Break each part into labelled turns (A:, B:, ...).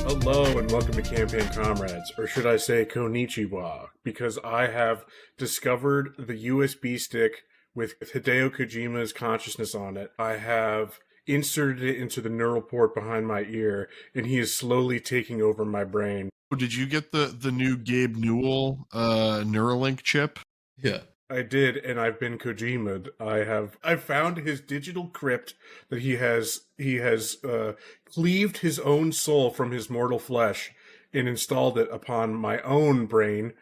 A: Hello and welcome to Campaign Comrades, or should I say Konnichiwa, because I have discovered the USB stick with Hideo Kojima's consciousness on it. I have inserted it into the neural port behind my ear, and he is slowly taking over my brain.
B: Did you get the new Gabe Newell Neuralink chip?
C: Yeah.
A: I did, and I've been Kojima'd. I've found his digital crypt that he has cleaved his own soul from his mortal flesh and installed it upon my own brain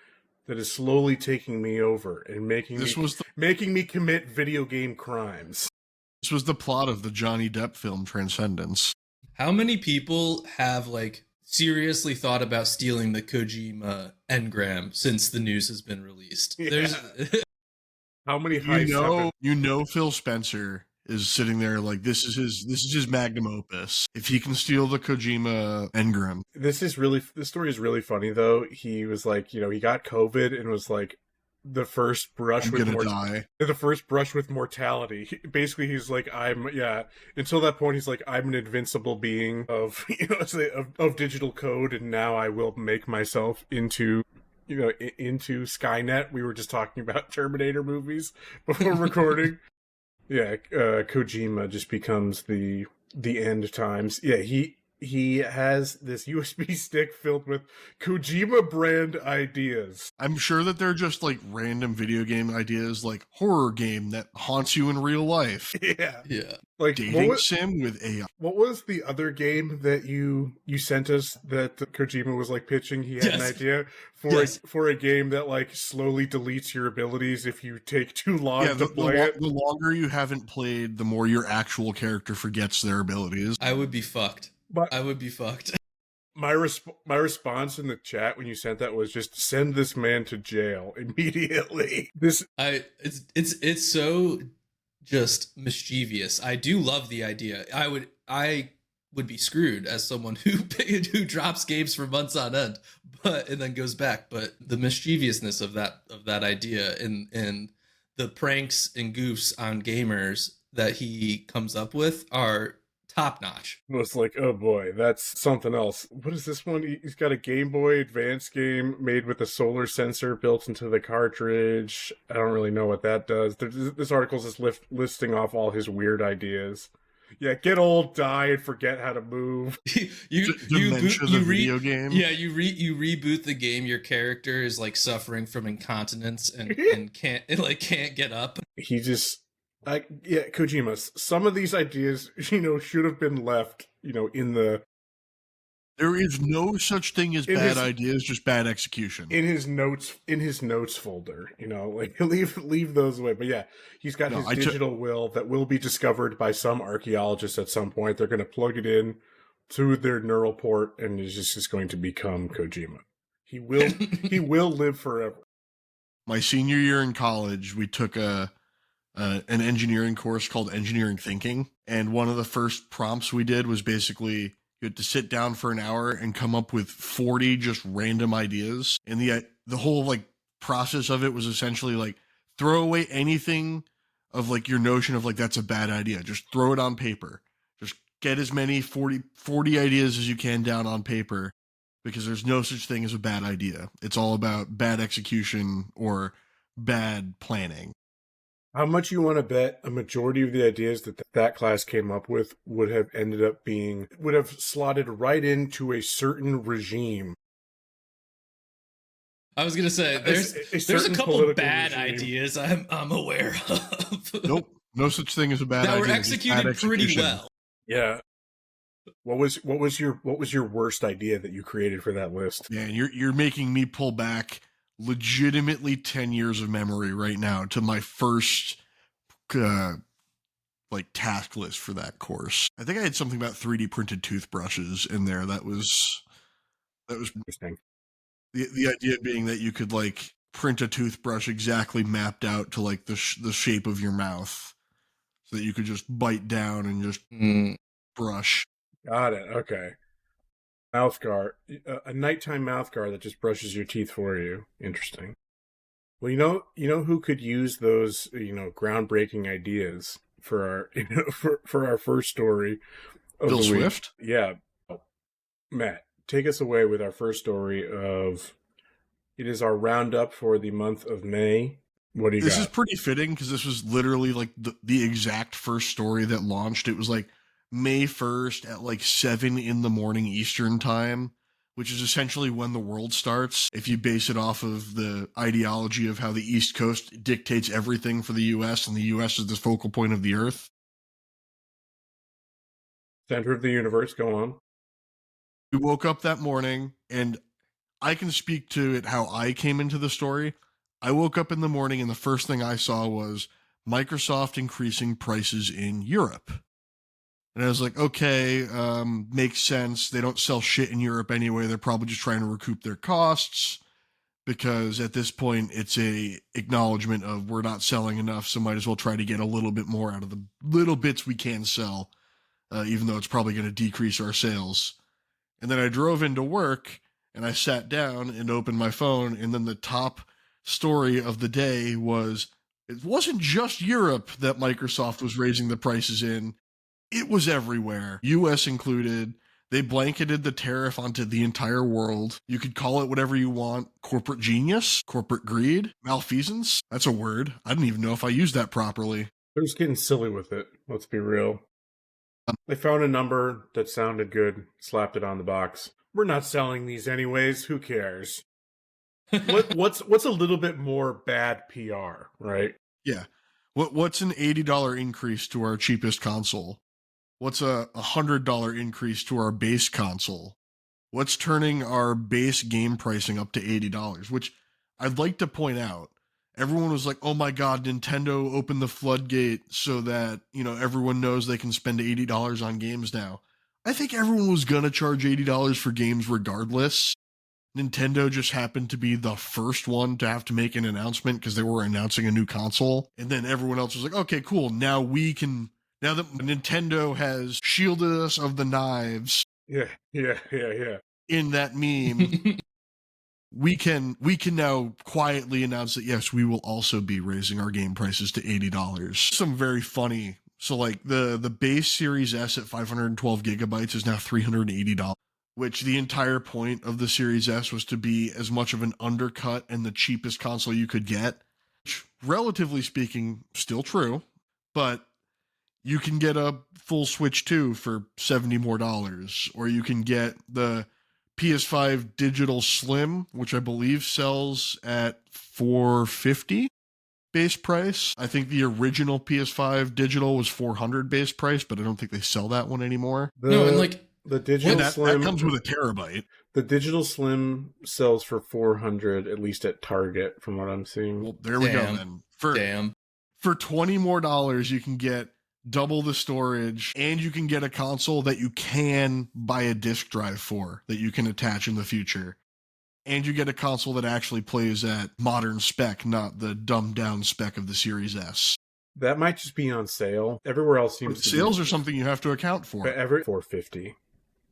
A: that is slowly taking me over and making me commit video game crimes.
B: This was the plot of the Johnny Depp film Transcendence.
C: How many people have seriously thought about stealing the Kojima engram since the news has been released?
A: Yeah.
C: There's
A: How many heists
B: you know Phil Spencer is sitting there like this is his magnum opus. If he can steal the Kojima engram.
A: This story is really funny though. He was like, he got COVID and was like the first brush with mortality. Basically he's like, until that point he's like, I'm an invincible being of of digital code, and now I will make myself into Skynet. We were just talking about Terminator movies before recording. Yeah, Kojima just becomes the end times. Yeah, he has this USB stick filled with Kojima brand ideas.
B: I'm sure that they're just like random video game ideas, like horror game that haunts you in real life.
A: Yeah.
B: Like dating sim with AI.
A: What was the other game that you sent us that Kojima was like pitching? He had an idea for a game that like slowly deletes your abilities if you take too long to play it.
B: The longer you haven't played, the more your actual character forgets their abilities.
C: I would be fucked. I would be fucked.
A: My response in the chat when you sent that was just send this man to jail immediately.
C: It's so just mischievous. I do love the idea. I would be screwed as someone who drops games for months on end, and then goes back. But the mischievousness of that idea and the pranks and goofs on gamers that he comes up with are top notch.
A: It was like, oh boy, that's something else. What is this one? He's got a Game Boy Advance game made with a solar sensor built into the cartridge. I don't really know what that does. This article is just listing off all his weird ideas. Yeah, get old, die, and forget how to move.
C: you
B: video game.
C: Yeah, you reboot the game. Your character is like suffering from incontinence and can't get up.
A: He just. Kojima, some of these ideas, should have been left, in the...
B: There is no such thing as bad ideas, just bad execution.
A: In his notes folder, leave those away. But yeah, he's got his digital will that will be discovered by some archaeologists at some point. They're going to plug it in to their neural port, and it's just going to become Kojima. He will live forever.
B: My senior year in college, we took an engineering course called Engineering Thinking. And one of the first prompts we did was basically you had to sit down for an hour and come up with 40 just random ideas. And the whole process of it was essentially throw away anything of your notion of that's a bad idea. Just throw it on paper. Just get as many 40 ideas as you can down on paper, because there's no such thing as a bad idea. It's all about bad execution or bad planning.
A: How much you want to bet a majority of the ideas that class came up with would have slotted right into a certain regime?
C: I was gonna say there's a couple bad ideas I'm aware of.
B: Nope, no such thing as a bad idea.
C: That were executed pretty well.
A: Yeah. What was your worst idea that you created for that list?
B: Man, you're making me pull back legitimately 10 years of memory right now to my first task list for that course. I think I had something about 3D printed toothbrushes in there. That was
A: interesting.
B: The idea being that you could print a toothbrush exactly mapped out to the shape of your mouth, so that you could just bite down and just brush.
A: Got it. Okay. Mouth guard, a nighttime mouth guard that just brushes your teeth for you. Interesting. Well, you know who could use those, groundbreaking ideas for our, for our first story.
B: Bill Swift?
A: Yeah. Matt, take us away with our first story of, it is our roundup for the month of May. What do you got?
B: This is pretty fitting because this was literally like the exact first story that launched. It was like May 1st at like 7 in the morning Eastern time, which is essentially when the world starts. If you base it off of the ideology of how the East Coast dictates everything for the US and the US is the focal point of the earth.
A: Center of the universe, go on.
B: We woke up that morning, and I can speak to it how I came into the story. I woke up in the morning and the first thing I saw was Microsoft increasing prices in Europe. And I was like, okay, makes sense. They don't sell shit in Europe anyway. They're probably just trying to recoup their costs because at this point it's a acknowledgement of we're not selling enough, so might as well try to get a little bit more out of the little bits we can sell, even though it's probably going to decrease our sales. And then I drove into work and I sat down and opened my phone, and then the top story of the day was it wasn't just Europe that Microsoft was raising the prices in. It was everywhere, US included. They blanketed the tariff onto the entire world. You could call it whatever you want. Corporate genius, corporate greed, malfeasance. That's a word. I didn't even know if I used that properly.
A: They're just getting silly with it. Let's be real. They found a number that sounded good, slapped it on the box. We're not selling these anyways. Who cares? What's a little bit more bad PR, right?
B: Yeah. What's an $80 increase to our cheapest console? What's a $100 increase to our base console? What's turning our base game pricing up to $80? Which I'd like to point out, everyone was like, oh my God, Nintendo opened the floodgate so that, everyone knows they can spend $80 on games now. I think everyone was going to charge $80 for games regardless. Nintendo just happened to be the first one to have to make an announcement because they were announcing a new console. And then everyone else was like, okay, cool. Now that Nintendo has shielded us of the knives.
A: Yeah.
B: In that meme, we can now quietly announce that, yes, we will also be raising our game prices to $80. Some very funny. So like the base Series S at 512 gigabytes is now $380, which the entire point of the Series S was to be as much of an undercut and the cheapest console you could get, which relatively speaking, still true, but you can get a full Switch 2 for $70 more, or you can get the PS5 Digital Slim, which I believe sells at $450 base price. I think the original PS5 Digital was $400 base price, but I don't think they sell that one anymore.
A: The Digital Slim,
B: that comes with a terabyte.
A: The Digital Slim sells for $400, at least at Target, from what I'm seeing.
B: Well, there we go then. For $20 more, you can get double the storage, and you can get a console that you can buy a disk drive for that you can attach in the future. And you get a console that actually plays at modern spec, not the dumbed down spec of the Series S.
A: That might just be on sale. Everywhere else seems to
B: sales are something you have to account for.
A: Every $450.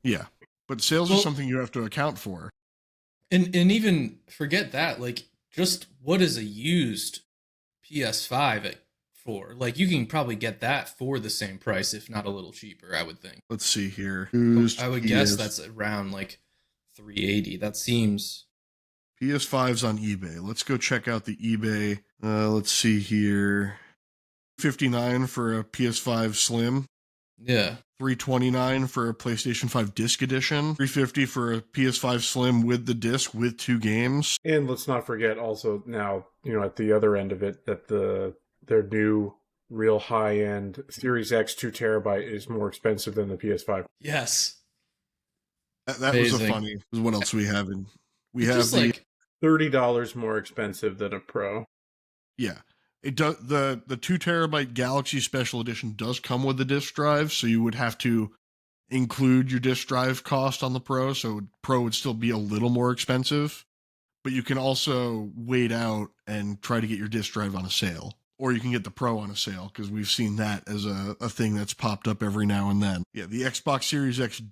B: Yeah. But sales are something you have to account for.
C: And even forget that, like, just what is a used PS5 for? Like, you can probably get that for the same price, if not a little cheaper, I would think.
B: Let's see here.
C: I would guess that's around like $380. That seems...
B: PS5's on eBay. Let's go check out the eBay. Let's see here. $59 for a PS5 Slim.
C: Yeah.
B: $329 for a PlayStation 5 Disc Edition. $350 for a PS5 Slim with the disc with 2 games.
A: And let's not forget also now, at the other end of it, that their new real high-end Series X 2 terabyte is more expensive than the PS5.
C: Yes.
B: That was a funny. What else we have? We have
C: like
A: $30 more expensive than a Pro.
B: Yeah. It does. The 2 terabyte Galaxy Special Edition does come with the disc drive, so you would have to include your disc drive cost on the Pro, so Pro would still be a little more expensive. But you can also wait out and try to get your disc drive on a sale. Or you can get the Pro on a sale, because we've seen that as a thing that's popped up every now and then. Yeah, the Xbox Series X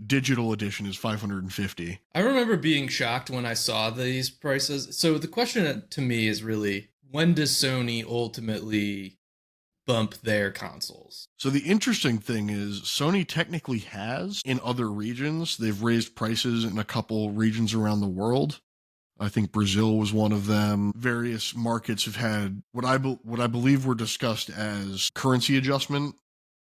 B: digital edition is $550.
C: I remember being shocked when I saw these prices. So the question to me is really, when does Sony ultimately bump their consoles.
B: So the interesting thing is Sony technically has in other regions. They've raised prices in a couple regions around the world. I think Brazil was one of them. Various markets have had what I believe were discussed as currency adjustment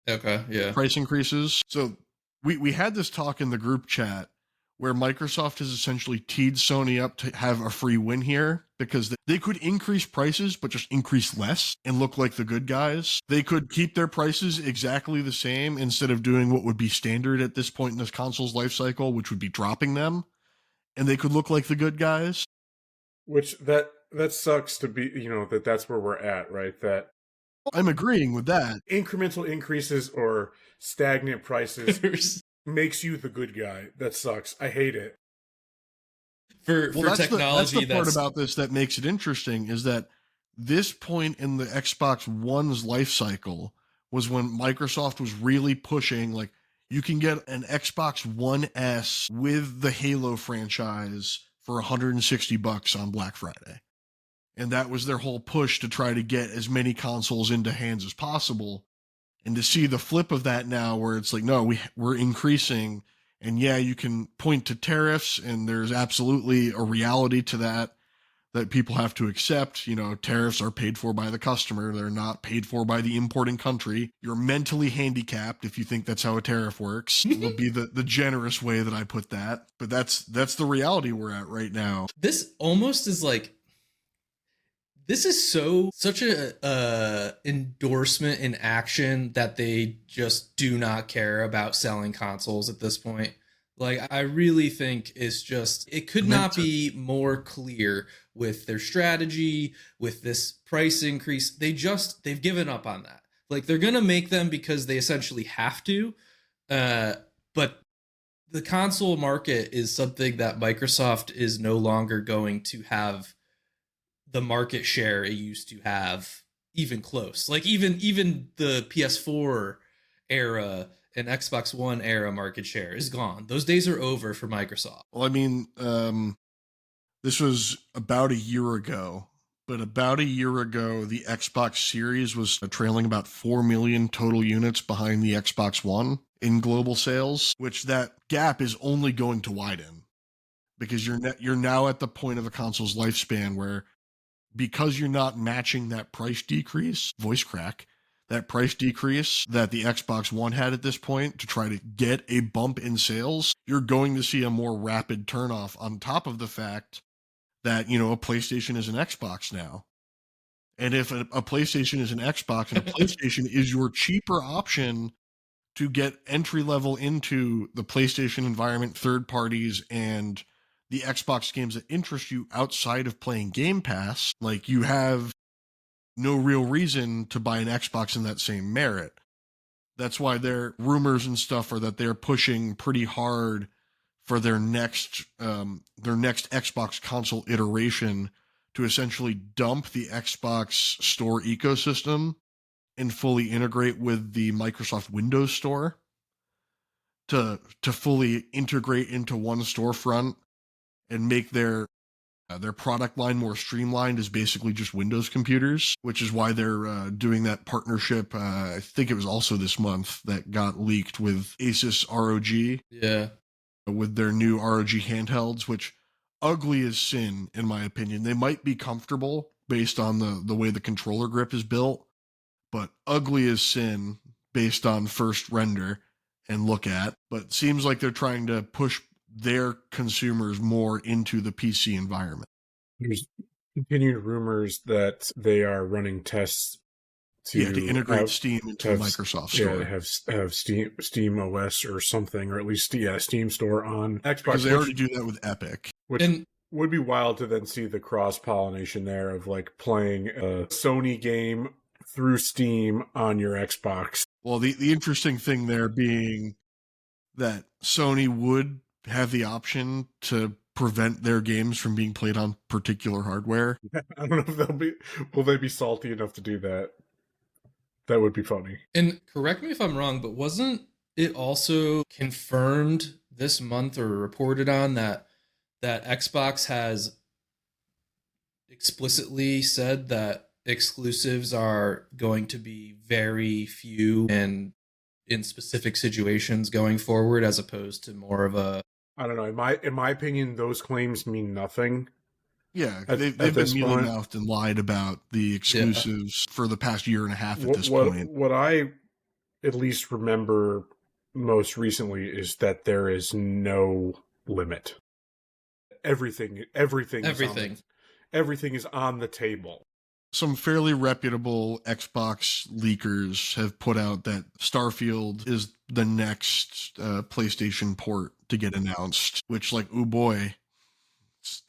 C: Okay, yeah.
B: price increases. So we had this talk in the group chat where Microsoft has essentially teed Sony up to have a free win here because they could increase prices, but just increase less and look like the good guys. They could keep their prices exactly the same instead of doing what would be standard at this point in this console's life cycle, which would be dropping them. And they could look like the good guys.
A: Which that sucks to be, that's where we're at, right? That
B: I'm agreeing with that.
A: incremental increases or stagnant prices makes you the good guy. That sucks. I hate it.
C: For
B: That's
C: technology,
B: the part about this that makes it interesting is that this point in the Xbox One's life cycle was when Microsoft was really pushing, like, you can get an Xbox One S with the Halo franchise for $160 on Black Friday. And that was their whole push to try to get as many consoles into hands as possible. And to see the flip of that now where it's like, no, we're increasing. And yeah, you can point to tariffs, and there's absolutely a reality to that people have to accept. Tariffs are paid for by the customer. They're not paid for by the importing country. You're mentally handicapped if you think that's how a tariff works. It will be the generous way that I put that. But that's the reality we're at right now.
C: This almost is like, this is such a endorsement in action that they just do not care about selling consoles at this point. Like, I really think it could not be more clear with their strategy, with this price increase. They've given up on that. Like, they're going to make them because they essentially have to. But the console market is something that Microsoft is no longer going to have the market share it used to have even close. Like, even the PS4 era and Xbox One era market share is gone. Those days are over for Microsoft.
B: Well, I mean, this was about a year ago, but about a year ago, the Xbox Series was trailing about 4 million total units behind the Xbox One in global sales, which that gap is only going to widen because you're now at the point of a console's lifespan where, because you're not matching that price decrease, voice crack, that price decrease that the Xbox One had at this point to try to get a bump in sales, you're going to see a more rapid turnoff on top of the fact that, a PlayStation is an Xbox now. And if a PlayStation is an Xbox and a PlayStation is your cheaper option to get entry level into the PlayStation environment, third parties, and the Xbox games that interest you outside of playing Game Pass, like, you have no real reason to buy an Xbox in that same merit. That's why their rumors and stuff are that they're pushing pretty hard for their next Xbox console iteration to essentially dump the Xbox Store ecosystem and fully integrate with the Microsoft Windows Store to fully integrate into one storefront and make their product line more streamlined as basically just Windows computers, which is why they're doing that partnership. I think it was also this month that got leaked with Asus ROG.
C: Yeah.
B: With their new ROG handhelds, which ugly as sin, in my opinion. They might be comfortable based on the way the controller grip is built, but ugly as sin based on first render and look at. But seems like they're trying to push their consumers more into the PC environment.
A: There's continued rumors that they are running tests to
B: integrate Steam into the Microsoft Store.
A: Yeah, have Steam OS or something, or at least Steam Store on Xbox.
B: Because they already do that with Epic.
A: Which would be wild to then see the cross-pollination there of, like, playing a Sony game through Steam on your Xbox.
B: Well, the interesting thing there being that Sony would have the option to prevent their games from being played on particular hardware.
A: I don't know if will they be salty enough to do that? That would be funny.
C: And correct me if I'm wrong, but wasn't it also confirmed this month or reported on that Xbox has explicitly said that exclusives are going to be very few and in specific situations going forward, as opposed to more of a.
A: I don't know. In my opinion, those claims mean nothing.
B: Yeah,
A: At
B: they've
A: this
B: been mealy
A: point,
B: mouthed and lied about the exclusives for the past year and a half at this point.
A: what I at least remember most recently is that there is no limit. Everything is on the table.
B: Some fairly reputable Xbox leakers have put out that Starfield is the next PlayStation port to get announced, which, like, oh boy,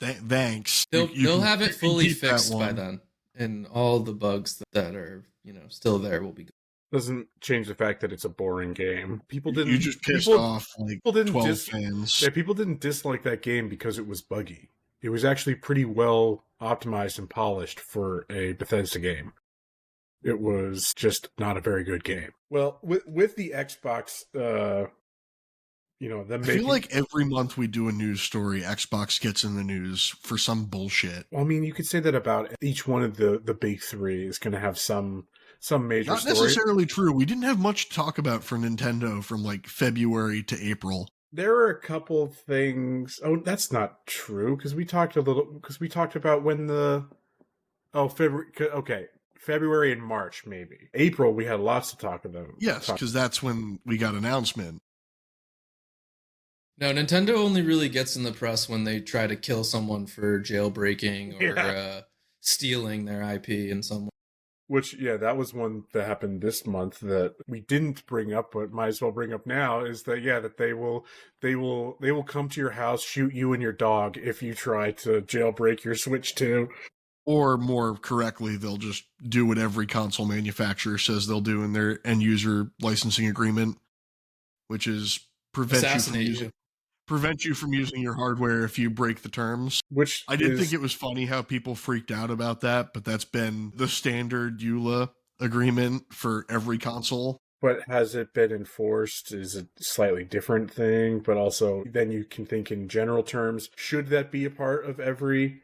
B: thanks.
C: They'll have it fully fixed by then, and all the bugs that are still there will be good.
A: Doesn't change the fact that it's a boring game. People didn't.
B: You just pissed off like 12 fans.
A: Yeah, people didn't dislike that game because it was buggy. It was actually pretty well optimized and polished for a Bethesda game. It was just not a very good game. Well, with the Xbox,
B: I feel like every month we do a news story, Xbox gets in the news for some bullshit.
A: Well, I mean, you could say that about each one of the big three is going to have some major story.
B: Not necessarily true. We didn't have much to talk about for Nintendo from like February to April.
A: There are a couple of things. Oh, that's not true because we talked about when February. Okay, February and March maybe. April we had lots to talk about.
B: Yes, because that's when we got announcement.
C: No, Nintendo only really gets in the press when they try to kill someone for jailbreaking or stealing their IP in some way.
A: Which, yeah, that was one that happened this month that we didn't bring up, but might as well bring up now, is that, yeah, that they will come to your house, shoot you and your dog if you try to jailbreak your Switch 2.
B: Or more correctly, they'll just do what every console manufacturer says they'll do in their end user licensing agreement, which is prevent you from using your hardware if you break the terms.
A: Which
B: I did think it was funny how people freaked out about that, but that's been the standard EULA agreement for every console.
A: But has it been enforced is a slightly different thing, but also then you can think in general terms, should that be a part of every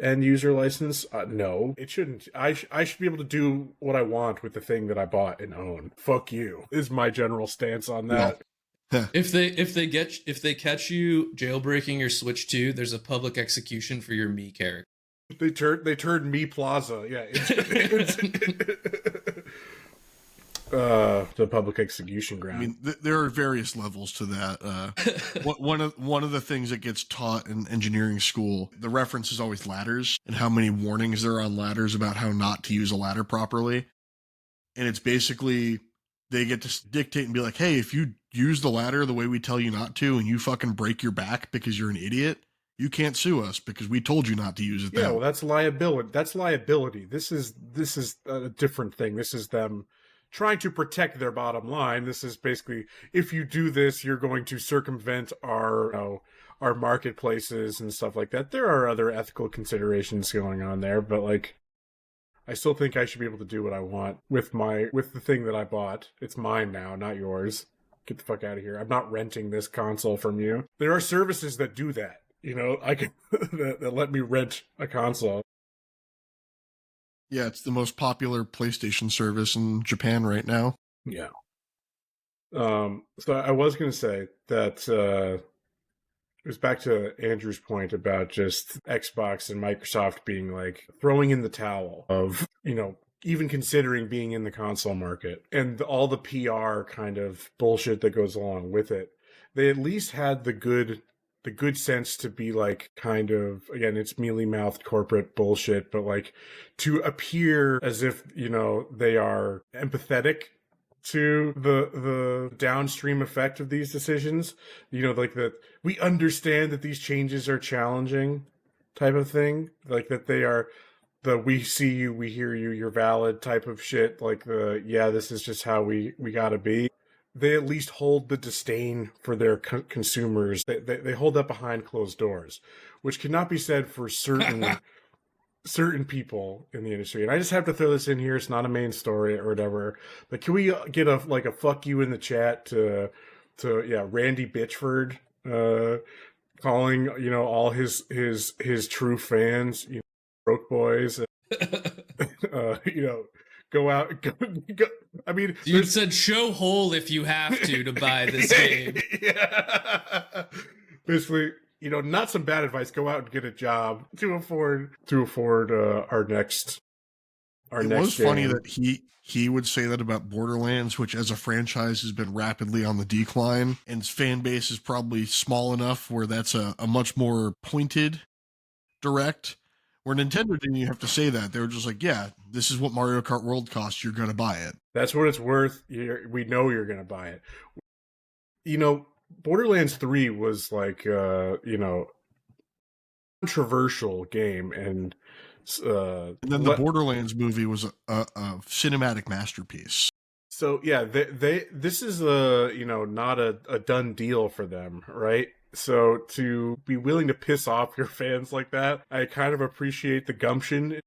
A: end user license? No, it shouldn't. I should be able to do what I want with the thing that I bought and own. Fuck you, is my general stance on that.
C: Yeah. If they catch you jailbreaking your Switch 2, there's a public execution for your Mii character.
A: They turned Mii Plaza. Yeah, the public execution ground.
B: I mean, there are various levels to that. One of the things that gets taught in engineering school, the reference is always ladders and how many warnings there are on ladders about how not to use a ladder properly. And it's basically they get to dictate and be like, hey, if you use the ladder the way we tell you not to and you fucking break your back because you're an idiot, you can't sue us because we told you not to use it.
A: Yeah, well, that's liability. This is a different thing. This is them trying to protect their bottom line. This is basically, if you do this, you're going to circumvent our marketplaces and stuff like that. There are other ethical considerations going on there, but like, I still think I should be able to do what I want with the thing that I bought. It's mine now, not yours. Get the fuck out of here. I'm not renting this console from you. There are services that do that. I can that let me rent a console.
B: Yeah, it's the most popular PlayStation service in Japan right now.
A: Yeah. So I was going to say that it was back to Andrew's point about just Xbox and Microsoft being like throwing in the towel of, even considering being in the console market and all the PR kind of bullshit that goes along with it. They at least had the good sense to be like, kind of, again, it's mealy-mouthed corporate bullshit, but like to appear as if, they are empathetic to the downstream effect of these decisions, like that we understand that these changes are challenging type of thing, like that they are the we see you, we hear you, you're valid type of shit, like this is just how we gotta be. They at least hold the disdain for their consumers. They hold that behind closed doors, which cannot be said for certain people in the industry. And I just have to throw this in here. It's not a main story or whatever, but can we get a fuck you in the chat to Randy Bitchford, calling, all his true fans, broke boys, Go out. Go, I mean,
C: You said show hole if you have to buy this game.
A: Yeah. Basically, not some bad advice. Go out and get a job to afford our next.
B: It was funny that he would say that about Borderlands, which as a franchise has been rapidly on the decline, and its fan base is probably small enough where that's a much more pointed direct. Where Nintendo didn't even have to say that. They were just like, yeah, this is what Mario Kart World costs. You're going to buy it.
A: That's what it's worth. We know you're going to buy it. Borderlands 3 was like, controversial game. And
B: then the Borderlands movie was a cinematic masterpiece.
A: So, yeah, this is not a done deal for them, right? So to be willing to piss off your fans like that, I kind of appreciate the gumption.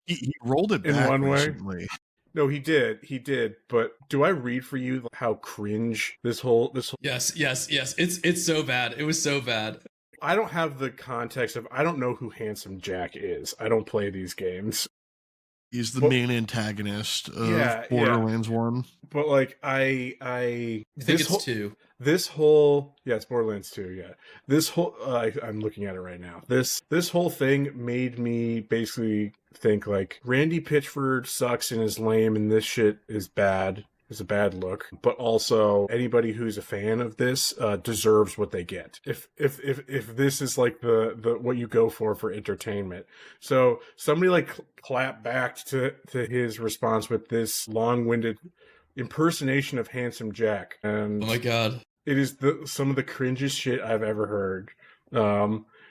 B: He rolled it
A: in
B: back
A: one
B: recently.
A: way. No, he did. But do I read for you how cringe this whole?
C: Yes. It's so bad. It was so bad.
A: I don't have the context of. I don't know who Handsome Jack is. I don't play these games.
B: He's the main antagonist of Borderlands 1.
A: But like I
C: think it's 2.
A: This whole it's Borderlands 2, yeah. This whole I'm looking at it right now. This whole thing made me basically think like Randy Pitchford sucks and is lame and this shit is bad. It's a bad look, but also anybody who's a fan of this deserves what they get. If this is like the what you go for entertainment, so somebody like clap back to his response with this long-winded impersonation of Handsome Jack, and
C: oh my god,
A: it is some of the cringiest shit I've ever heard.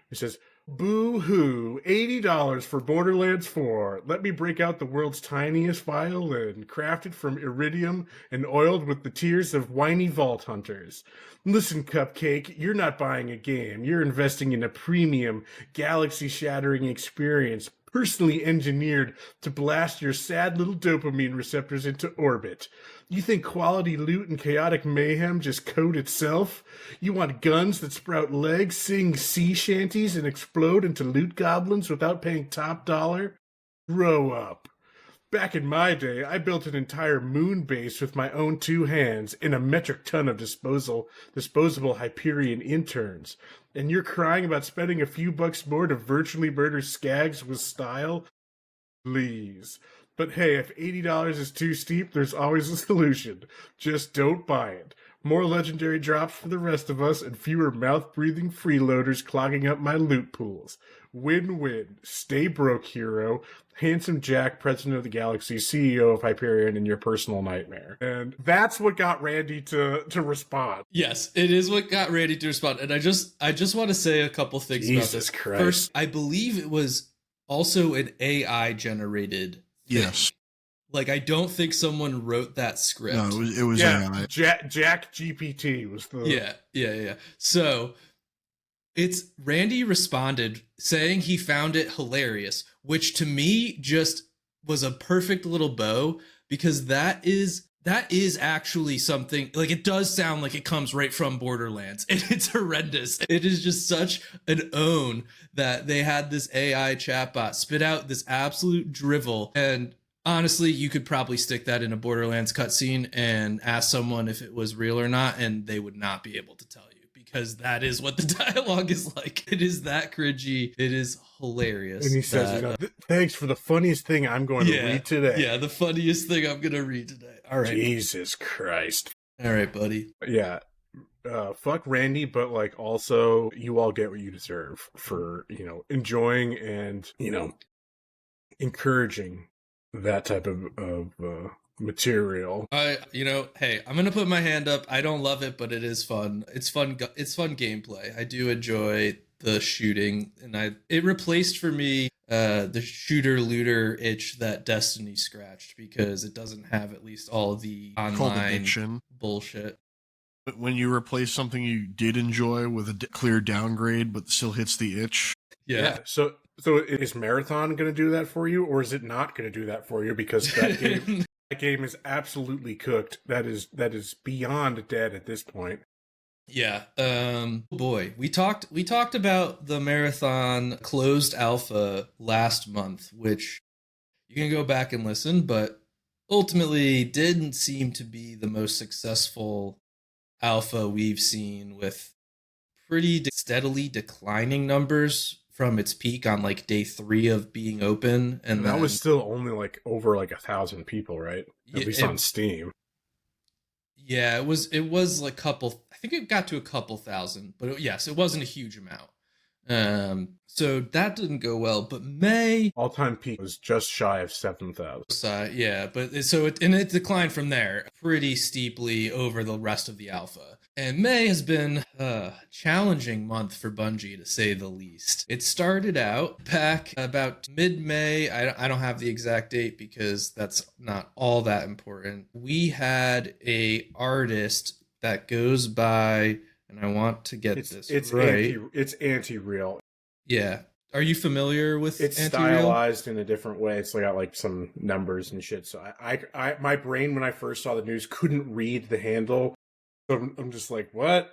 A: It says, "Boo-hoo, $80 for Borderlands 4. Let me break out the world's tiniest violin, crafted from iridium and oiled with the tears of whiny vault hunters. Listen, Cupcake, you're not buying a game. You're investing in a premium, galaxy-shattering experience, personally engineered to blast your sad little dopamine receptors into orbit. You think quality loot and chaotic mayhem just code itself? You want guns that sprout legs, sing sea shanties, and explode into loot goblins without paying top dollar? Grow up. Back in my day, I built an entire moon base with my own 2 hands and a metric ton of disposable Hyperion interns. And you're crying about spending a few bucks more to virtually murder skags with style? Please. But hey, if $80 is too steep, there's always a solution. Just don't buy it. More legendary drops for the rest of us and fewer mouth-breathing freeloaders clogging up my loot pools. Win-win. Stay broke, hero. Handsome Jack, President of the Galaxy, CEO of Hyperion, and your personal nightmare." And that's what got Randy to respond.
C: Yes, it is what got Randy to respond. And I just want to say a couple things about this.
A: Jesus Christ.
C: First, I believe it was also an AI generated thing.
B: Yes.
C: Like, I don't think someone wrote that script.
B: No, it was AI.
A: Jack GPT was the...
C: Yeah. So, it's Randy responded saying he found it hilarious, which to me just was a perfect little bow, because that is actually something, like, it does sound like it comes right from Borderlands, and it's horrendous. It is just such an own that they had this AI chatbot spit out this absolute drivel. And honestly, you could probably stick that in a Borderlands cutscene and ask someone if it was real or not, and they would not be able to tell you, because that is what the dialogue is like. It is that cringy. It is hilarious.
A: And he says, "Thanks for the funniest thing I'm going to read today."
C: Yeah, the funniest thing I'm going to read today. All right.
A: Jesus Christ.
C: All right, buddy.
A: Yeah. Fuck Randy, but like also you all get what you deserve for, enjoying and, encouraging that type of material.
C: Hey, I'm gonna put my hand up. I don't love it, but it is fun. It's fun gameplay. I do enjoy the shooting, and it replaced for me the shooter looter itch that Destiny scratched, because it doesn't have at least all the online bullshit.
B: But when you replace something you did enjoy with a clear downgrade, but still hits the itch.
A: Yeah. So is Marathon going to do that for you, or is it not going to do that for you? Because that game, that game is absolutely cooked. That is beyond dead at this point.
C: Yeah. Boy, we talked about the Marathon closed alpha last month, which You can go back and listen, but ultimately didn't seem to be the most successful alpha we've seen, with pretty steadily declining numbers from its peak on like day 3 of being open. And
A: that
C: then,
A: was still only like over like 1,000 people, right? At least on Steam.
C: Yeah, it was like I think it got to a couple thousand, but yes, it wasn't a huge amount. So that didn't go well, but May
A: All-time peak was just shy of 7,000.
C: yeah, but it declined from there pretty steeply over the rest of the alpha. And May has been a challenging month for Bungie, to say the least. It started out back about mid-May. I don't have the exact date because that's not all that important. We had a artist that goes by, and I want to get this right.
A: It's anti-real.
C: Yeah. Are you familiar with
A: it's
C: anti-real?
A: Stylized in a different way. It's got like some numbers and shit. So I my brain when I first saw the news couldn't read the handle. So I'm just like, what?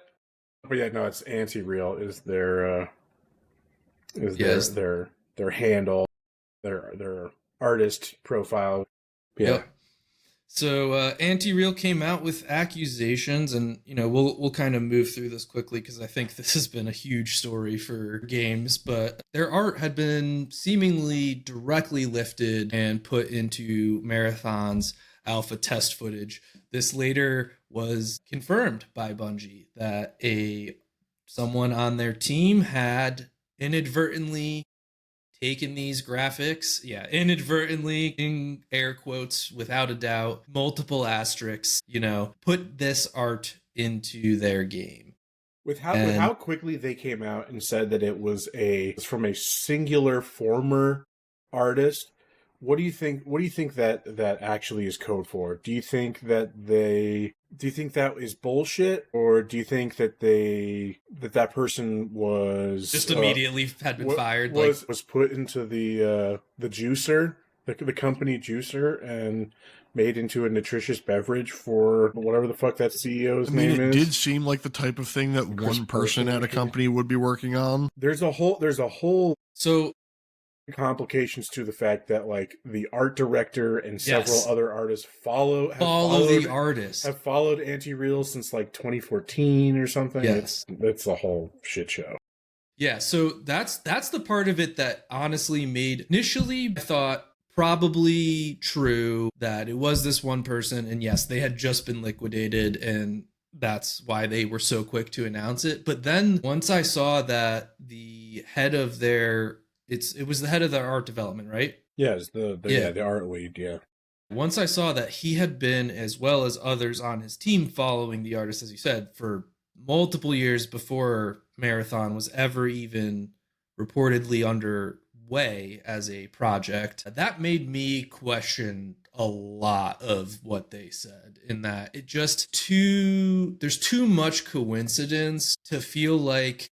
A: But yeah, no, it's anti-real is their their handle, their artist profile. Yeah.
C: Yep. So Anti-Real came out with accusations, and we'll kind of move through this quickly because I think this has been a huge story for games. But their art had been seemingly directly lifted and put into Marathon's alpha test footage. This later was confirmed by Bungie that someone on their team had inadvertently taken these graphics, inadvertently, in air quotes, without a doubt, multiple asterisks, put this art into their game.
A: With how quickly they came out and said that it was from a singular former artist. What do you think that actually is code for? Do you think that is bullshit, or do you think that that person was
C: just immediately had been fired?
A: Was put into the juicer, the company juicer, and made into a nutritious beverage for whatever the fuck that CEO's name is?
B: It did seem like the type of thing that one person at a company would be working on.
A: There's a whole complications to the fact that like the art director and several other artists have followed Anti-Real since like 2014 or something.
C: Yes.
A: It's a whole shit show.
C: Yeah, so that's the part of it that honestly made, initially I thought probably true that it was this one person, and yes, they had just been liquidated, and that's why they were so quick to announce it. But then once I saw that the head of their it was the head of their art development, right?
A: Yes, the art lead, yeah.
C: Once I saw that he had been, as well as others on his team, following the artist, as you said, for multiple years before Marathon was ever even reportedly underway as a project, that made me question a lot of what they said, in that there's too much coincidence to feel like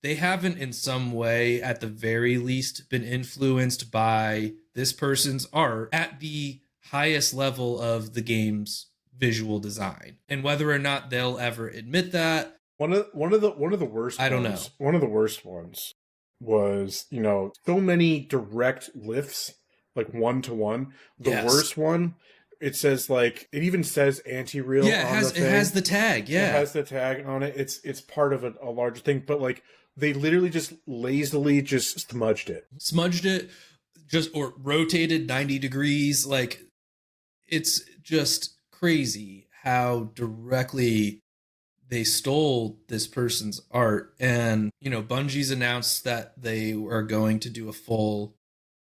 C: they haven't in some way, at the very least, been influenced by this person's art at the highest level of the game's visual design. And whether or not they'll ever admit that,
A: one of the worst
C: I don't know.
A: One of the worst ones was, so many direct lifts, like one-to-one. The worst one, it says like, it even says Anti-Real.
C: Yeah, it has the tag. Yeah,
A: it has the tag on it. It's part of a larger thing, but like they literally just lazily just smudged it, or rotated 90 degrees. Like, it's just crazy how directly they stole this person's art. And Bungie's announced that they are going to do a full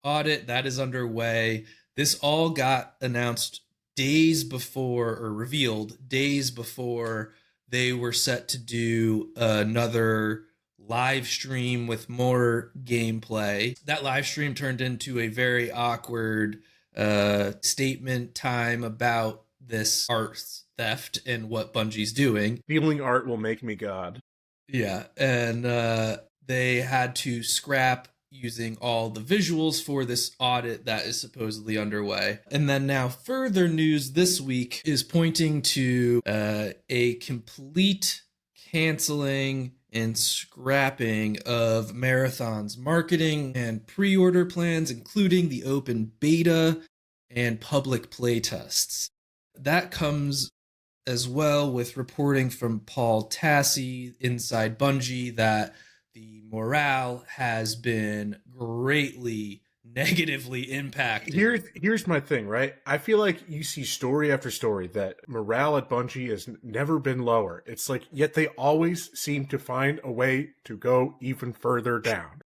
A: audit that is underway. This all got announced revealed days before they were set to do another live stream with more gameplay. That live stream turned into a very awkward statement time about this art theft and what Bungie's doing. Stealing art will make me God.
C: Yeah, and they had to scrap using all the visuals for this audit that is supposedly underway. And then now further news this week is pointing to a complete canceling and scrapping of Marathon's marketing and pre-order plans, including the open beta and public playtests. That comes as well with reporting from Paul Tassi inside Bungie that the morale has been greatly negatively impacted.
A: Here's my thing, right? I feel like you see story after story that morale at Bungie has never been lower. It's like, yet they always seem to find a way to go even further down.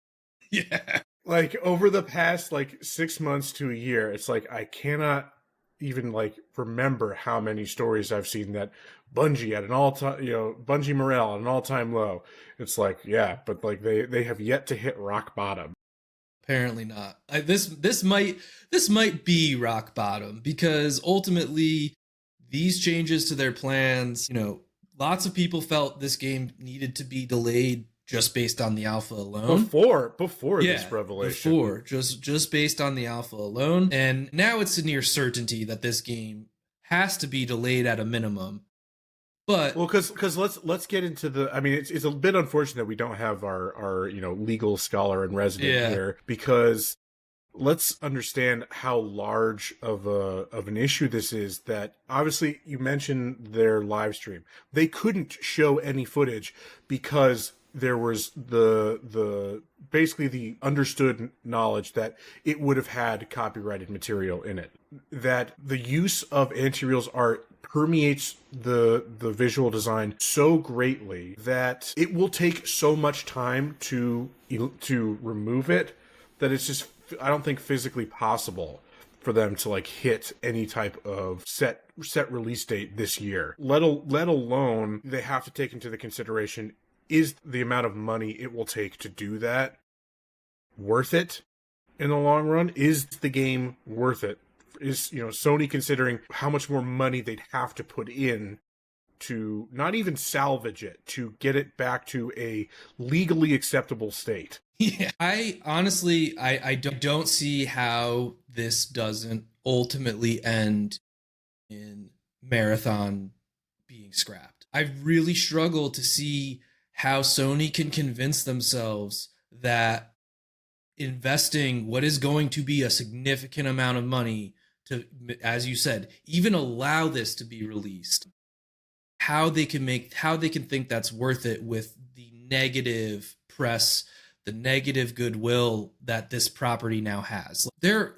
C: Yeah.
A: Like over the past like 6 months to a year, it's like I cannot even like remember how many stories I've seen that Bungie at an all-time, Bungie morale at an all-time low. It's like, yeah, but like they have yet to hit rock bottom.
C: Apparently not. This might be rock bottom, because ultimately these changes to their plans, lots of people felt this game needed to be delayed just based on the alpha alone.
A: Before this revelation.
C: Before, just based on the alpha alone. And now it's a near certainty that this game has to be delayed at a minimum. But
A: because let's get into the. I mean, it's a bit unfortunate that we don't have our legal scholar in resident here, because let's understand how large of an issue this is. That obviously you mentioned their live stream, they couldn't show any footage because there was the basically the understood knowledge that it would have had copyrighted material in it, that the use of anti-reals art permeates the visual design so greatly that it will take so much time to remove it that it's just, I don't think, physically possible for them to like hit any type of set release date this year. Let alone they have to take into the consideration, is the amount of money it will take to do that worth it in the long run? Is the game worth it? Is Sony considering how much more money they'd have to put in to not even salvage it, to get it back to a legally acceptable state?
C: Yeah, I honestly don't see how this doesn't ultimately end in Marathon being scrapped. I really struggle to see how Sony can convince themselves that investing what is going to be a significant amount of money to, as you said, even allow this to be released, how they can think that's worth it with the negative press, the negative goodwill that this property now has. This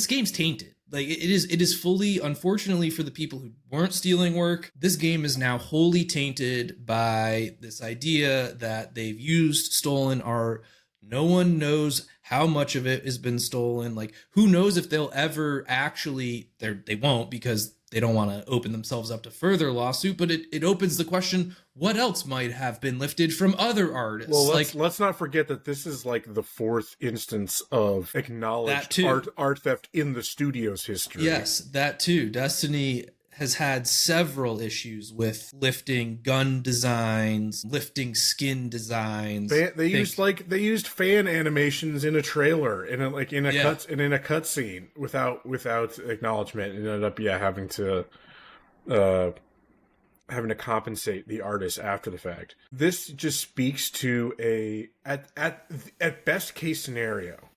C: game's tainted. Like it is fully, unfortunately for the people who weren't stealing work, this game is now wholly tainted by this idea that they've used stolen art. No one knows how much of it has been stolen. Like, who knows if they'll ever actually, they won't, because they don't want to open themselves up to further lawsuit, but it opens the question, what else might have been lifted from other artists?
A: Well, let's not forget that this is like the fourth instance of acknowledged art theft in the studio's history.
C: Yes, that too. Destiny has had several issues with lifting gun designs, lifting skin designs.
A: They used fan animations in a trailer, in a cutscene without acknowledgement, and ended up having to compensate the artist after the fact. This just speaks to at best case scenario,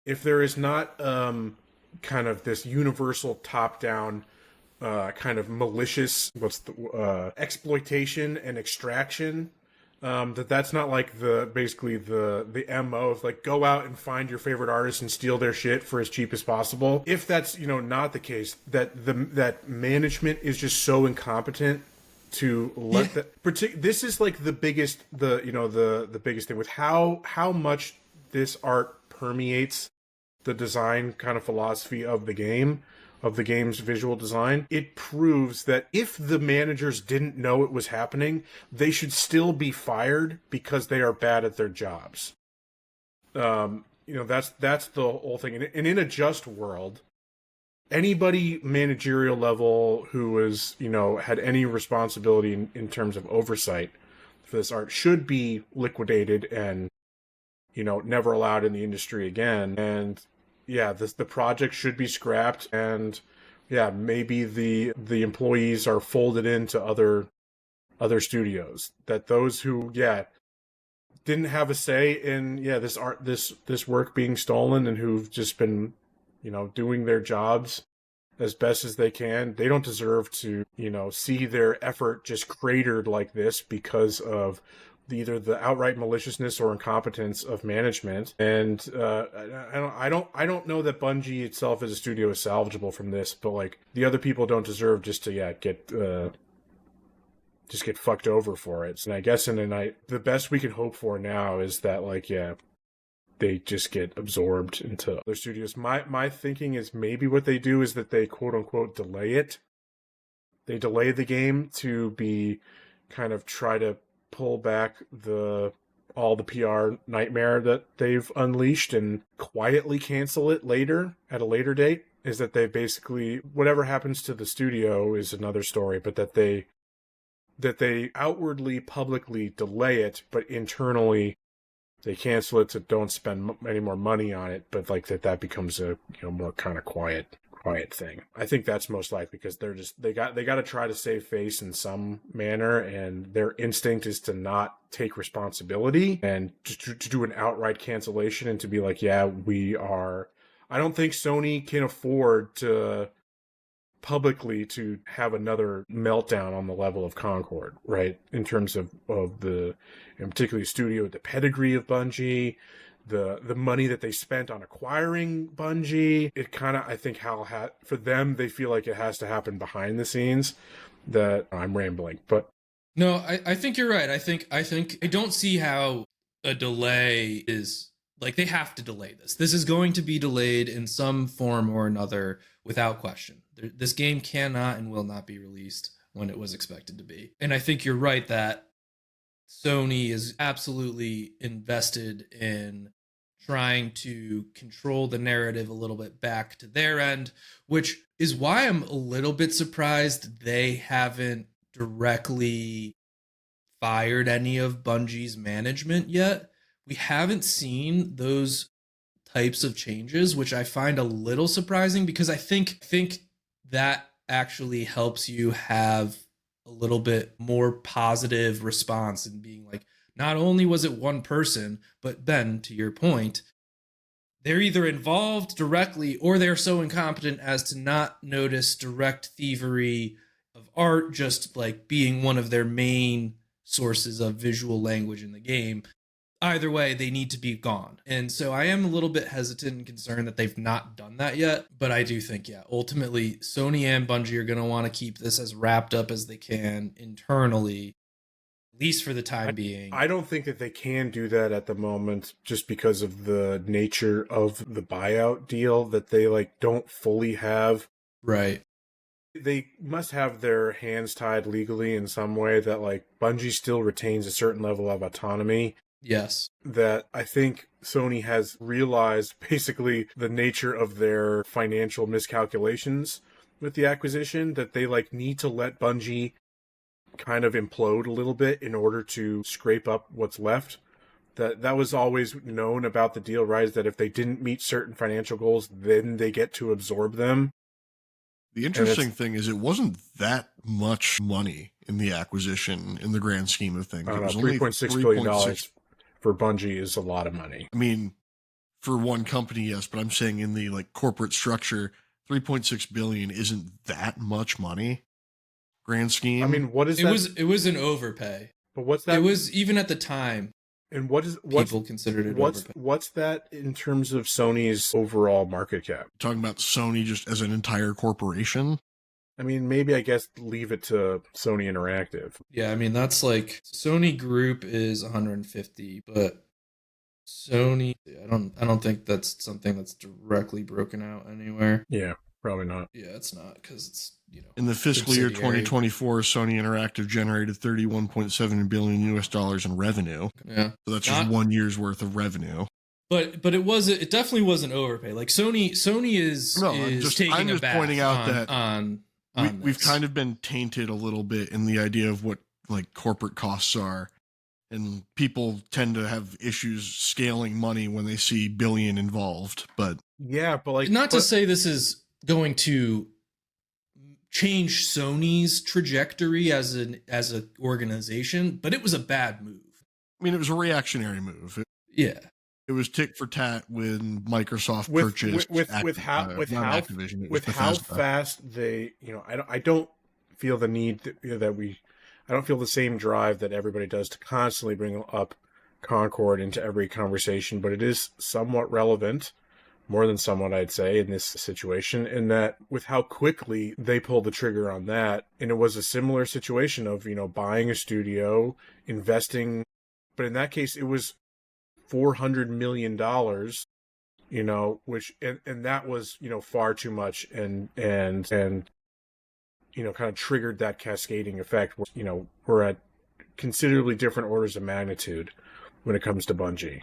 A: if there is not kind of this universal top down kind of malicious exploitation and extraction, that's not like the MO of like, go out and find your favorite artist and steal their shit for as cheap as possible. If that's not the case, that management is just so incompetent to let this is like the biggest the biggest thing with how much this art permeates the design kind of philosophy of the game's visual design. It proves that if the managers didn't know it was happening, they should still be fired because they are bad at their jobs. That's the whole thing. And in a just world, anybody managerial level who is, had any responsibility in terms of oversight for this art should be liquidated and, never allowed in the industry again. And yeah, the project should be scrapped, and yeah, maybe the employees are folded into other other studios. That those who, didn't have a say in this work being stolen, and who've just been, doing their jobs as best as they can, they don't deserve to, see their effort just cratered like this because of either the outright maliciousness or incompetence of management. And I don't know that Bungie itself as a studio is salvageable from this, but like the other people don't deserve just to get fucked over for it. And I guess the best we can hope for now is that they just get absorbed into other studios. My thinking is maybe what they do is that they quote unquote delay it. They delay the game to be kind of try to pull back all the PR nightmare that they've unleashed and quietly cancel it later at a later date. Is that they basically, whatever happens to the studio is another story, but that they outwardly, publicly delay it, but internally they cancel it, so don't spend any more money on it, but like that becomes a more kind of quiet thing. I think that's most likely because they got to try to save face in some manner, and their instinct is to not take responsibility and to do an outright cancellation and to be like, we are. I don't think Sony can afford to publicly to have another meltdown on the level of Concord, right? In terms of and particularly studio, the pedigree of Bungie, the money that they spent on acquiring Bungie. It kind of, I think for them, they feel like it has to happen behind the scenes. That I'm rambling, but
C: no, I think you're right. I think I don't see how a delay is like they have to delay this. This is going to be delayed in some form or another without question. This game cannot and will not be released when it was expected to be. And I think you're right that Sony is absolutely invested in trying to control the narrative a little bit back to their end, which is why I'm a little bit surprised they haven't directly fired any of Bungie's management yet. We haven't seen those types of changes, which I find a little surprising because I think that actually helps you have a little bit more positive response and being like, not only was it one person, but Ben, to your point, they're either involved directly or they're so incompetent as to not notice direct thievery of art just like being one of their main sources of visual language in the game. Either way, they need to be gone. And so I am a little bit hesitant and concerned that they've not done that yet. But I do think, ultimately, Sony and Bungie are going to want to keep this as wrapped up as they can internally, at least for the time being.
A: I don't think that they can do that at the moment just because of the nature of the buyout deal that they don't fully have.
C: Right.
A: They must have their hands tied legally in some way that Bungie still retains a certain level of autonomy.
C: Yes.
A: That I think Sony has realized basically the nature of their financial miscalculations with the acquisition, that they need to let Bungie kind of implode a little bit in order to scrape up what's left. That was always known about the deal, right? Is that if they didn't meet certain financial goals, then they get to absorb them.
B: The interesting thing is it wasn't that much money in the acquisition in the grand scheme of things. It was only
A: $3.6 billion for Bungie is a lot of money.
B: I mean, for one company, yes, but I'm saying in the corporate structure, $3.6 billion isn't that much money. Grand scheme.
A: I mean, what is that?
C: It was an overpay.
A: But what's that?
C: It was even at the time.
A: And what's
C: people considered it overpay.
A: What's that in terms of Sony's overall market cap?
B: Talking about Sony just as an entire corporation?
A: I mean, maybe I guess leave it to Sony Interactive.
C: Yeah, I mean that's Sony Group is 150, but Sony, I don't think that's something that's directly broken out anywhere.
A: Yeah, probably not.
C: Yeah, it's not because it's
B: in the fiscal year 2024, Sony Interactive generated $31.7 billion US in revenue.
C: Yeah,
B: so that's just 1 year's worth of revenue.
C: But it definitely was an overpay. Sony is
B: I'm just pointing out
C: that
B: we've kind of been tainted a little bit in the idea of what corporate costs are, and people tend to have issues scaling money when they see billion involved. But
A: yeah, but
C: to say this is going to change Sony's trajectory as an organization, but it was a bad move.
B: I mean, it was a reactionary move.
C: Yeah.
B: It was tick for tat when Microsoft purchased Activision.
A: With how fast they, I don't feel the need I don't feel the same drive that everybody does to constantly bring up Concord into every conversation, but it is somewhat relevant, more than somewhat, I'd say, in this situation, in that with how quickly they pulled the trigger on that, and it was a similar situation of, buying a studio, investing, but in that case, it was $400 million, which, and that was, far too much, and kind of triggered that cascading effect where, we're at considerably different orders of magnitude when it comes to Bungie.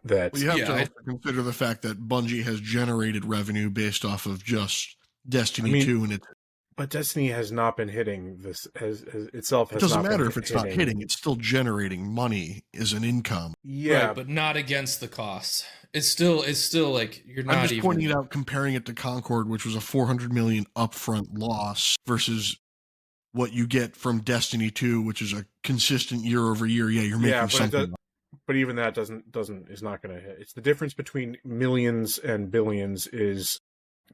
A: You
B: have to also consider the fact that Bungie has generated revenue based off of just Destiny 2 and
A: but Destiny has not been hitting this itself.
B: It doesn't matter if it's not hitting; it's still generating money as an income.
A: Yeah,
C: right, but not against the costs. It's still like you're not.
B: I'm just pointing it out, comparing it to Concord, which was a $400 million upfront loss, versus what you get from Destiny 2, which is a consistent year over year. Yeah, you're making something.
A: But even that is not going to hit. It's the difference between millions and billions is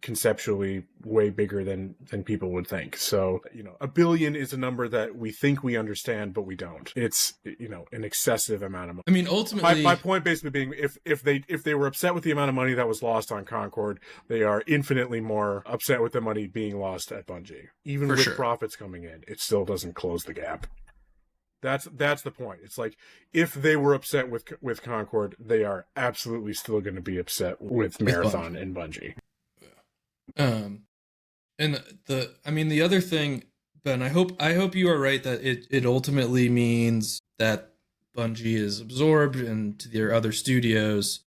A: conceptually way bigger than people would think. So, $1 billion is a number that we think we understand, but we don't. It's, an excessive amount of money.
C: I mean, ultimately,
A: my point basically being, if they were upset with the amount of money that was lost on Concord, they are infinitely more upset with the money being lost at Bungie. Even with profits coming in, it still doesn't close the gap. That's the point. It's like, if they were upset with Concord, they are absolutely still going to be upset with Marathon and Bungie.
C: And the other thing, Ben, I hope you are right that it ultimately means that Bungie is absorbed into their other studios,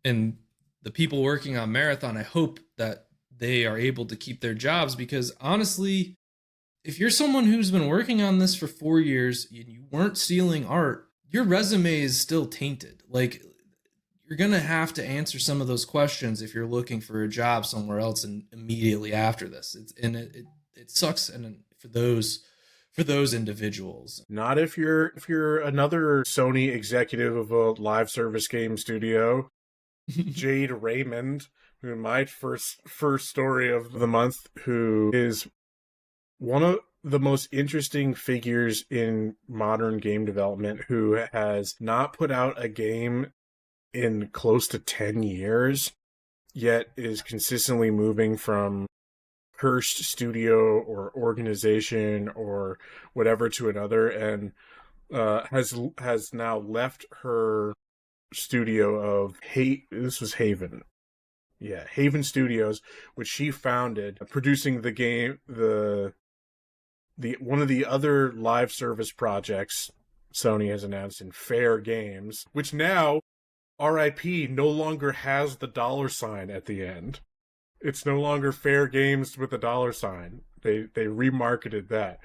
C: and the people working on Marathon, I hope that they are able to keep their jobs, because honestly, if you're someone who's been working on this for 4 years and you weren't stealing art, your resume is still tainted. Like, you're going to have to answer some of those questions if you're looking for a job somewhere else and immediately after this. It sucks for those individuals.
A: Not if you're another Sony executive of a live service game studio, Jade Raymond, who my first story of the month, who is one of the most interesting figures in modern game development, who has not put out a game in close to 10 years, yet is consistently moving from cursed studio or organization or whatever to another, and has now left her studio of this was Haven. Yeah, Haven Studios, which she founded, producing the game, the one of the other live service projects Sony has announced in Fair Games, which now, RIP, no longer has the $sign at the end. It's no longer Fair Games with the $sign. They remarketed that.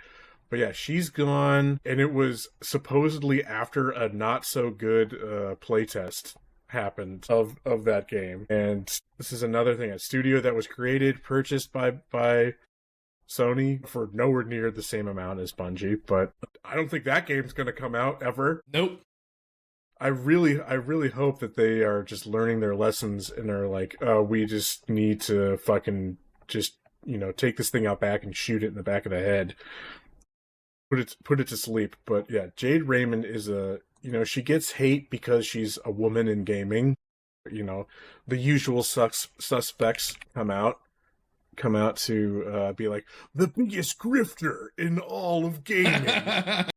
A: But yeah, she's gone, and it was supposedly after a not so good playtest happened of that game. And this is another thing, a studio that was purchased by Sony for nowhere near the same amount as Bungie, but I don't think that game's going to come out ever.
C: Nope.
A: I really hope that they are just learning their lessons and are like, oh, we just need to fucking just, take this thing out back and shoot it in the back of the head. Put it to sleep. But yeah, Jade Raymond is she gets hate because she's a woman in gaming. The usual suspects come out to be like, the biggest grifter in all of gaming.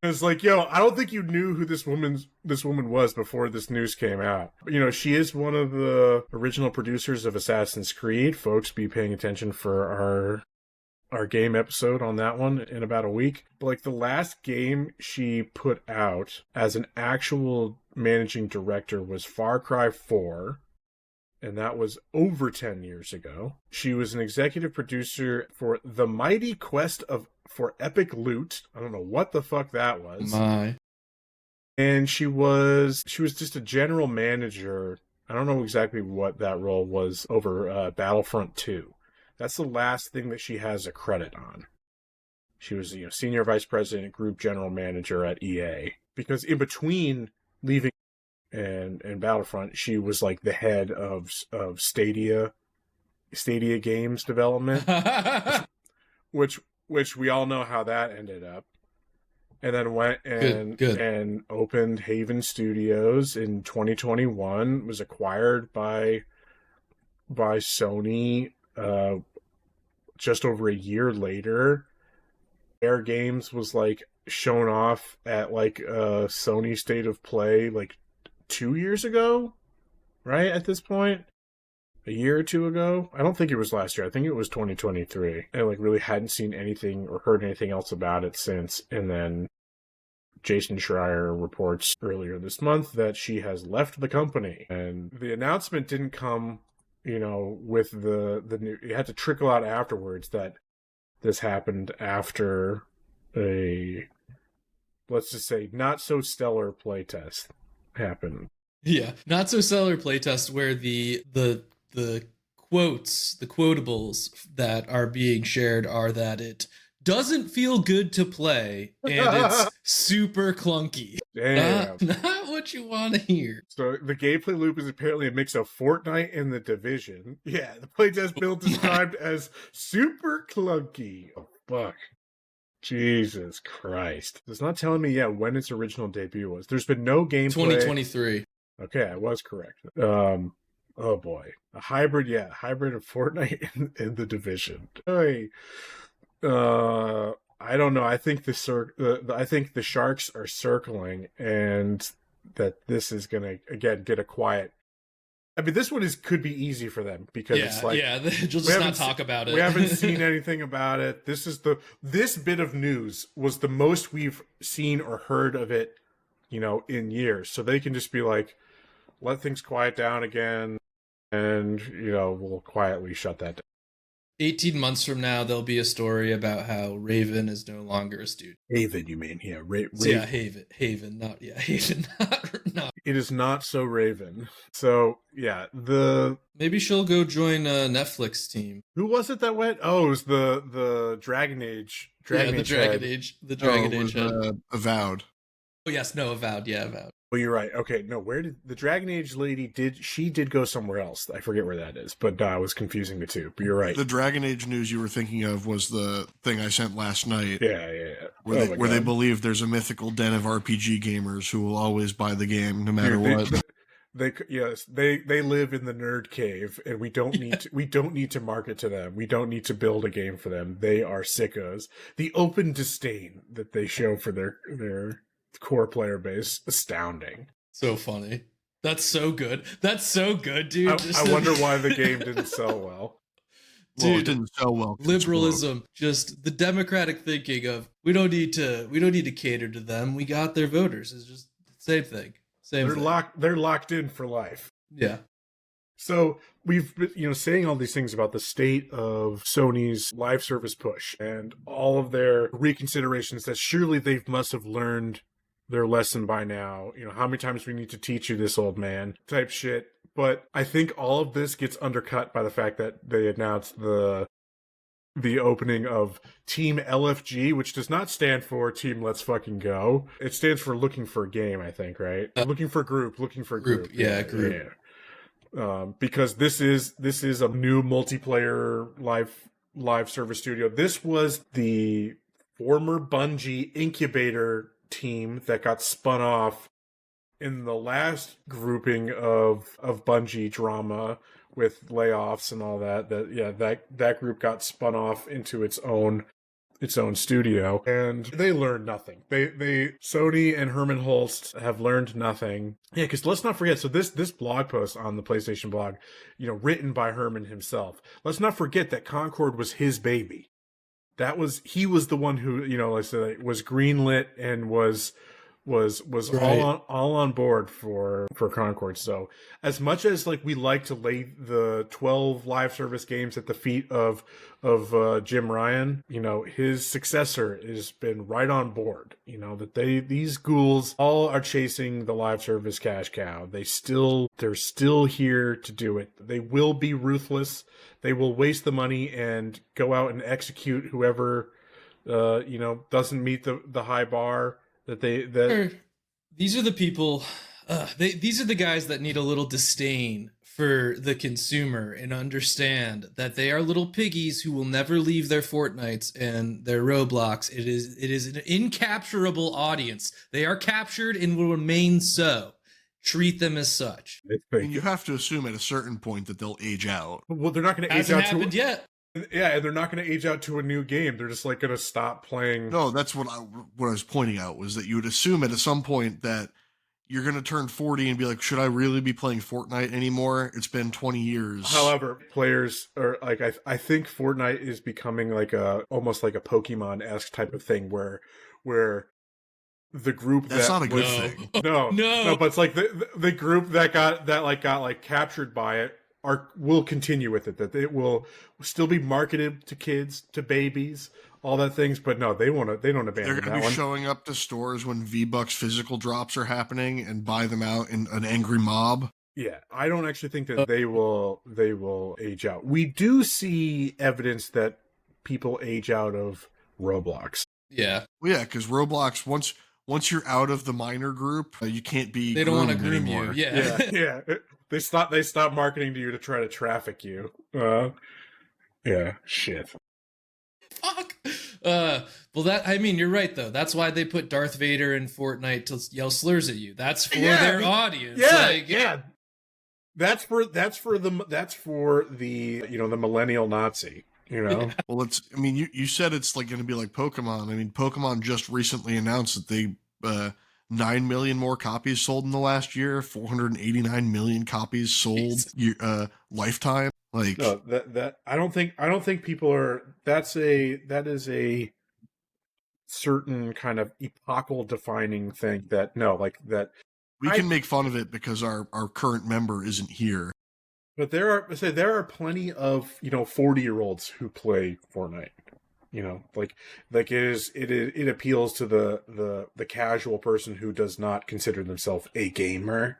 A: It's like, I don't think you knew who this woman was before this news came out. She is one of the original producers of Assassin's Creed. Folks, be paying attention for our game episode on that one in about a week. But like, the last game she put out as an actual managing director was Far Cry 4. And that was over 10 years ago. She was an executive producer for The Mighty Quest for Epic Loot. I don't know what the fuck that was. And she was just a general manager. I don't know exactly what that role was over Battlefront 2. That's the last thing that she has a credit on. She was, senior vice president, group general manager at EA. Because in between leaving and Battlefront, she was like the head of Stadia games development, which we all know how that ended up. And then went and opened Haven Studios in 2021. Was acquired by Sony just over a year later. Air Games was like shown off at like Sony State of Play like 2 years ago, right? At this point, a year or two ago. I don't think it was last year. I think it was 2023. I like really hadn't seen anything or heard anything else about it since. And then Jason Schreier reports earlier this month that she has left the company, and the announcement didn't come, with the new. It had to trickle out afterwards that this happened after a, let's just say, not so stellar playtest happened.
C: Yeah, not so stellar playtest where the quotes, the quotables that are being shared are that it doesn't feel good to play and it's super clunky.
A: Damn.
C: Not what you want to hear.
A: So the gameplay loop is apparently a mix of Fortnite and The Division. Yeah, the playtest build described as super clunky. Oh, fuck. Jesus Christ. It's not telling me yet when its original debut was. There's been no gameplay.
C: 2023.
A: Okay, I was correct. Oh boy. A hybrid of Fortnite and The Division. Hey. I don't know. I think the Sharks are circling, and that this is gonna again get a quiet. I mean, this one could be easy for them because it's like
C: just not talk about it.
A: We haven't seen anything about it. This bit of news was the most we've seen or heard of it, in years. So they can just be like, let things quiet down again, and we'll quietly shut that down.
C: 18 months from now, there'll be a story about how Raven is no longer a student.
A: Haven, you mean? Yeah, Raven.
C: Yeah, Haven, not.
A: It is not so Raven. So, yeah,
C: maybe she'll go join a Netflix team.
A: Who was it that went? Oh, it was the Dragon Age.
C: The Dragon Age head.
B: Avowed.
C: Oh, yes, no, Avowed. Yeah, Avowed.
A: Well, you're right. Okay, no, where did the Dragon Age lady she did go somewhere else. I forget where that is, but I was confusing the two. But you're right.
B: The Dragon Age news you were thinking of was the thing I sent last night.
A: Yeah.
B: Where they believe there's a mythical den of RPG gamers who will always buy the game no matter what.
A: They live in the nerd cave, and we don't need to market to them. We don't need to build a game for them. They are sickos. The open disdain that they show for their core player base, astounding.
C: So funny. That's so good, dude.
A: I wonder why the game didn't sell well.
B: Dude, it didn't sell well.
C: Liberalism, just the democratic thinking of we don't need to cater to them. We got their voters. It's just the same thing.
A: They're locked in for life.
C: Yeah.
A: So we've been, saying all these things about the state of Sony's live service push and all of their reconsiderations that surely they must have learned their lesson by now. How many times we need to teach you this, old man, type shit. But I think all of this gets undercut by the fact that they announced the opening of Team LFG, which does not stand for Team Let's Fucking Go. It stands for Looking for a Game, I think, right? Looking for group.
C: Yeah, group.
A: Yeah. Because this is a new multiplayer live service studio. This was the former Bungie incubator team that got spun off in the last grouping of Bungie drama with layoffs and all that. That group got spun off into its own studio, and they learned nothing. Sony and Herman Holst have learned nothing. Yeah, because let's not forget. So this blog post on the PlayStation blog, written by Herman himself. Let's not forget that Concord was his baby. He was the one who, like I said, was greenlit and was was
C: Right.
A: all on board for Concord. So as much as like we like to lay the 12 live service games at the feet of Jim Ryan, you know, his successor has been right on board. You know, that these ghouls all are chasing the live service cash cow. They're still here to do it. They will be ruthless. They will waste the money and go out and execute whoever you know, doesn't meet the high bar that
C: These are the people. These are the guys that need a little disdain for the consumer and understand that they are little piggies who will never leave their Fortnites and their Roblox. It is an incapturable audience. They are captured and will remain so. Treat them as such.
B: And you have to assume at a certain point that they'll age out.
A: Well, they're not going to age
C: Hasn't
A: out
C: happened yet.
A: Yeah, and they're not going to age out to a new game. They're just like going to stop playing.
B: No, that's what I was pointing out, was that you would assume at some point that you're going to turn 40 and be like, should I really be playing Fortnite anymore? It's been 20 years.
A: However, players are like, I think Fortnite is becoming like almost like a Pokemon-esque type of thing where the group
B: that's not a good thing.
A: No, but it's like the group that got captured by it will continue with it. That it will still be marketed to kids, to babies, all that things. But no, they don't abandon.
B: They're going to be showing up to stores when V-Bucks physical drops are happening and buy them out in an angry mob.
A: Yeah, I don't actually think that they will age out. We do see evidence that people age out of Roblox.
C: Yeah.
B: Well, yeah, because Roblox, once you're out of the minor group, you can't be.
C: They don't want to groom
B: anymore.
C: you. Yeah.
A: Yeah. They stop marketing to you to try to traffic you. Yeah, shit.
C: Fuck. Well, you're right though. That's why they put Darth Vader in Fortnite to yell slurs at you. That's for their audience.
A: Yeah. That's for the you know, the millennial Nazi. You know.
B: Well, you said it's like going to be like Pokemon. I mean, Pokemon just recently announced that they 9 million more copies sold in the last year, 489 million copies sold lifetime. Like,
A: no, that I don't think people are. That is a certain kind of epochal defining thing. That
B: we can make fun of it because our current member isn't here.
A: But there are plenty of, you know, 40-year-olds who play Fortnite. You know, it appeals to the casual person who does not consider themselves a gamer,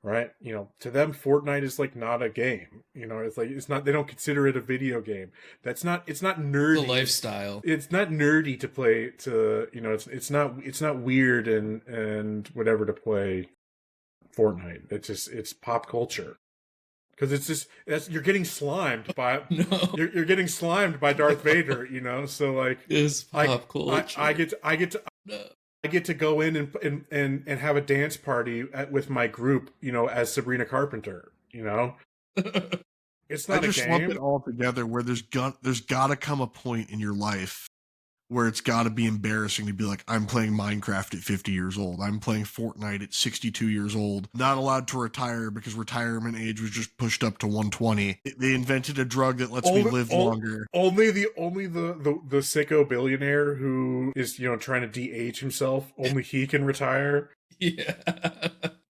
A: right? You know, to them Fortnite is like not a game. You know, they don't consider it a video game. It's not nerdy.
C: The lifestyle.
A: It's not nerdy to play you know, it's not weird and whatever to play Fortnite. It's pop culture. Because you're getting slimed by you're getting slimed by Darth Vader, you know. So like,
C: it's pop culture.
A: I get to go in and have a dance party with my group, you know, as Sabrina Carpenter, you know. It's not. I just lump
B: it all together where there's got to come a point in your life where it's got to be embarrassing to be like, I'm playing Minecraft at 50 years old. I'm playing Fortnite at 62 years old. Not allowed to retire because retirement age was just pushed up to 120. They invented a drug that lets me live longer.
A: Only the sicko billionaire who is, you know, trying to de-age himself, only he can retire.
C: Yeah.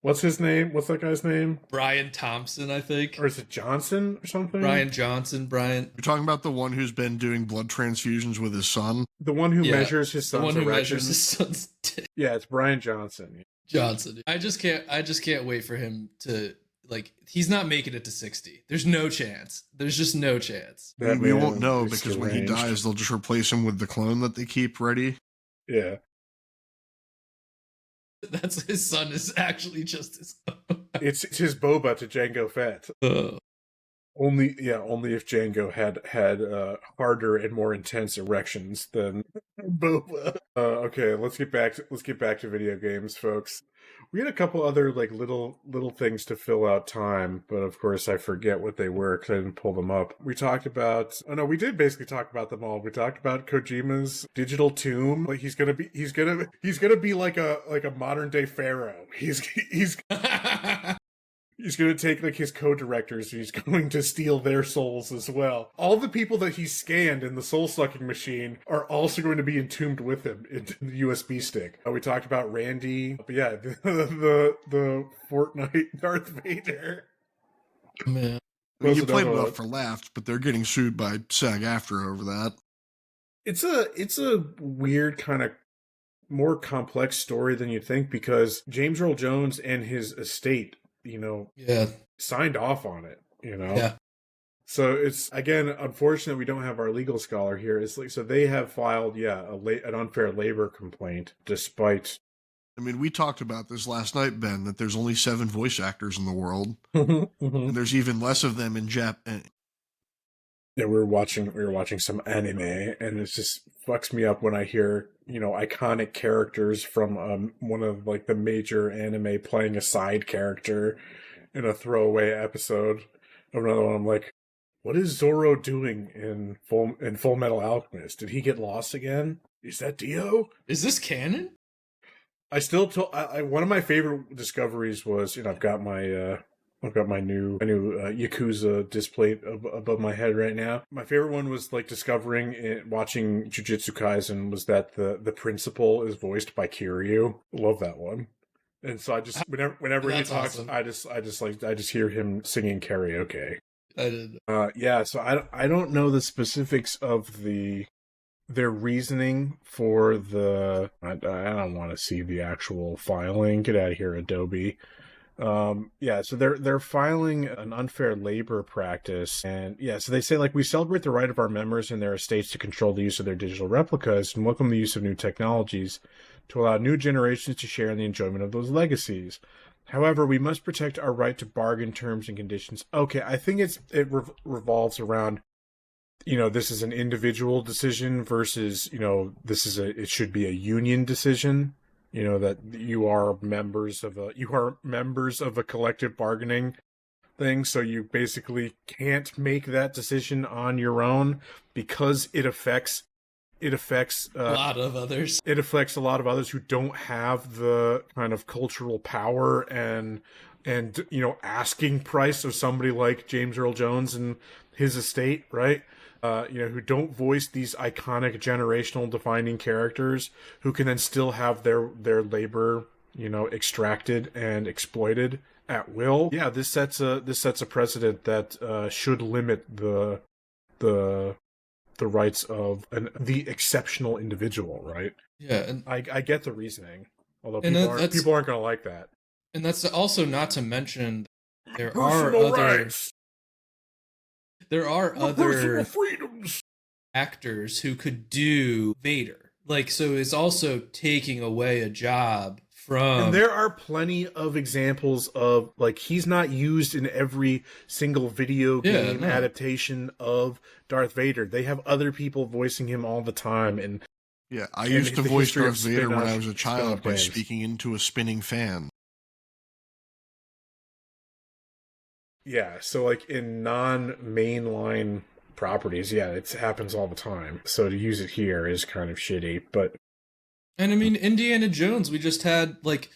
A: What's his name? What's that guy's name?
C: Brian Thompson, I think.
A: Or is it Johnson or something?
C: Brian Johnson.
B: You're talking about the one who's been doing blood transfusions with his son?
A: The one who measures his son's erection.
C: Measures his son's dick.
A: Yeah, it's Brian Johnson.
C: I just can't wait for him to, like, he's not making it to 60. There's no chance. There's just no chance.
B: We won't know because when he dies, they'll just replace him with the clone that they keep ready.
A: Yeah.
C: That's his son is actually just his
A: It's his Boba to Jango Fett. Only if Django had harder and more intense erections than Boba. Okay, let's get back to video games, folks. We had a couple other like little things to fill out time, but of course I forget what they were because I didn't pull them up. We talked about we did basically talk about them all. We talked about Kojima's digital tomb. Like he's gonna be like a modern day pharaoh. He's He's going to take like his co-directors. He's going to steal their souls as well. All the people that he scanned in the soul-sucking machine are also going to be entombed with him into the USB stick. We talked about Randy, but yeah, the Fortnite Darth Vader.
C: Man,
B: You played it off for laughs, but they're getting sued by SAG-AFTRA over that.
A: It's a weird kind of more complex story than you'd think, because James Earl Jones and his estate, signed off on it,
C: Yeah.
A: So it's, again, unfortunate we don't have our legal scholar here. It's like, so they have filed, an unfair labor complaint, despite.
B: I mean, we talked about this last night, Ben, that there's only 7 voice actors in the world.
A: Mm-hmm.
B: And there's even less of them in Japan.
A: Yeah, we were watching some anime, and it just fucks me up when I hear, iconic characters from one of like the major anime playing a side character in a throwaway episode of another one. I'm like, what is Zoro doing in Full Metal Alchemist? Did he get lost again? Is that Dio?
C: Is this canon?
A: I still one of my favorite discoveries was, I've got my new Yakuza display above my head right now. My favorite one was like discovering watching Jujutsu Kaisen was that the principal is voiced by Kiryu. Love that one. And so I just whenever he talks, awesome. I just hear him singing karaoke.
C: I did.
A: So I don't know the specifics of their reasoning for the. I don't want to see the actual filing. Get out of here, Adobe. So they're filing an unfair labor practice, and so they say, like, we celebrate the right of our members and their estates to control the use of their digital replicas and welcome the use of new technologies to allow new generations to share in the enjoyment of those legacies. However, we must protect our right to bargain terms and conditions. Okay, I think it revolves around, this is an individual decision versus, it should be a union decision. That you are members of a collective bargaining thing, so you basically can't make that decision on your own because it affects a lot of others. It affects a lot of others who don't have the kind of cultural power and asking price of somebody like James Earl Jones and his estate, right? Who don't voice these iconic generational defining characters, who can then still have their labor, extracted and exploited at will. Yeah, this sets a precedent that should limit the rights of the exceptional individual, right? Yeah, and I get the reasoning, although people aren't going to like that. And that's also not to mention there are other freedoms actors who could do Vader. Like, so it's also taking away a job from. And there are plenty of examples of, like, he's not used in every single video game adaptation of Darth Vader. They have other people voicing him all the time. And
B: I used to voice Darth Vader when I was a child by speaking into a spinning fan.
A: Yeah, so like in non-mainline properties, it happens all the time. So to use it here is kind of shitty, but. And I mean, Indiana Jones, we just had, like,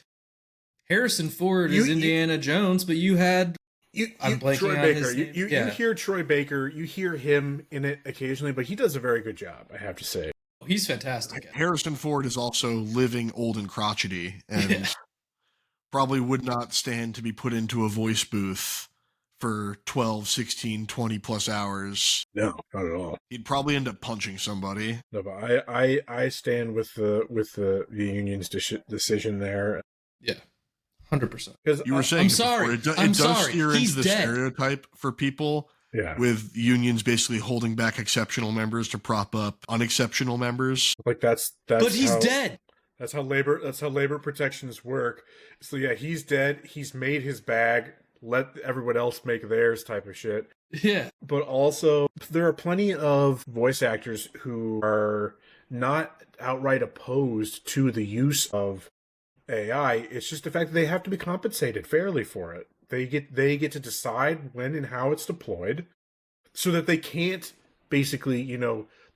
A: Harrison Ford is Indiana Jones, but you had. I'm blanking Troy on Baker. His name. You hear Troy Baker, you hear him in it occasionally, but he does a very good job, I have to say. He's fantastic.
B: Harrison Ford is also living old and crotchety, and probably would not stand to be put into a voice booth for 12, 16, 20 plus hours.
A: No, not at all.
B: He'd probably end up punching somebody.
A: No, but I stand with the union's decision there. Yeah, 100%.
B: Because you were saying, I'm sorry, it does steer into the stereotype for people. Yeah, with unions basically holding back exceptional members to prop up unexceptional members.
A: Like that's but he's dead. That's how labor protections work. So yeah, he's dead. He's made his bag. Let everyone else make theirs type of shit. Yeah. But also, there are plenty of voice actors who are not outright opposed to the use of AI. It's just the fact that they have to be compensated fairly for it. They get to decide when and how it's deployed, so that they can't basically,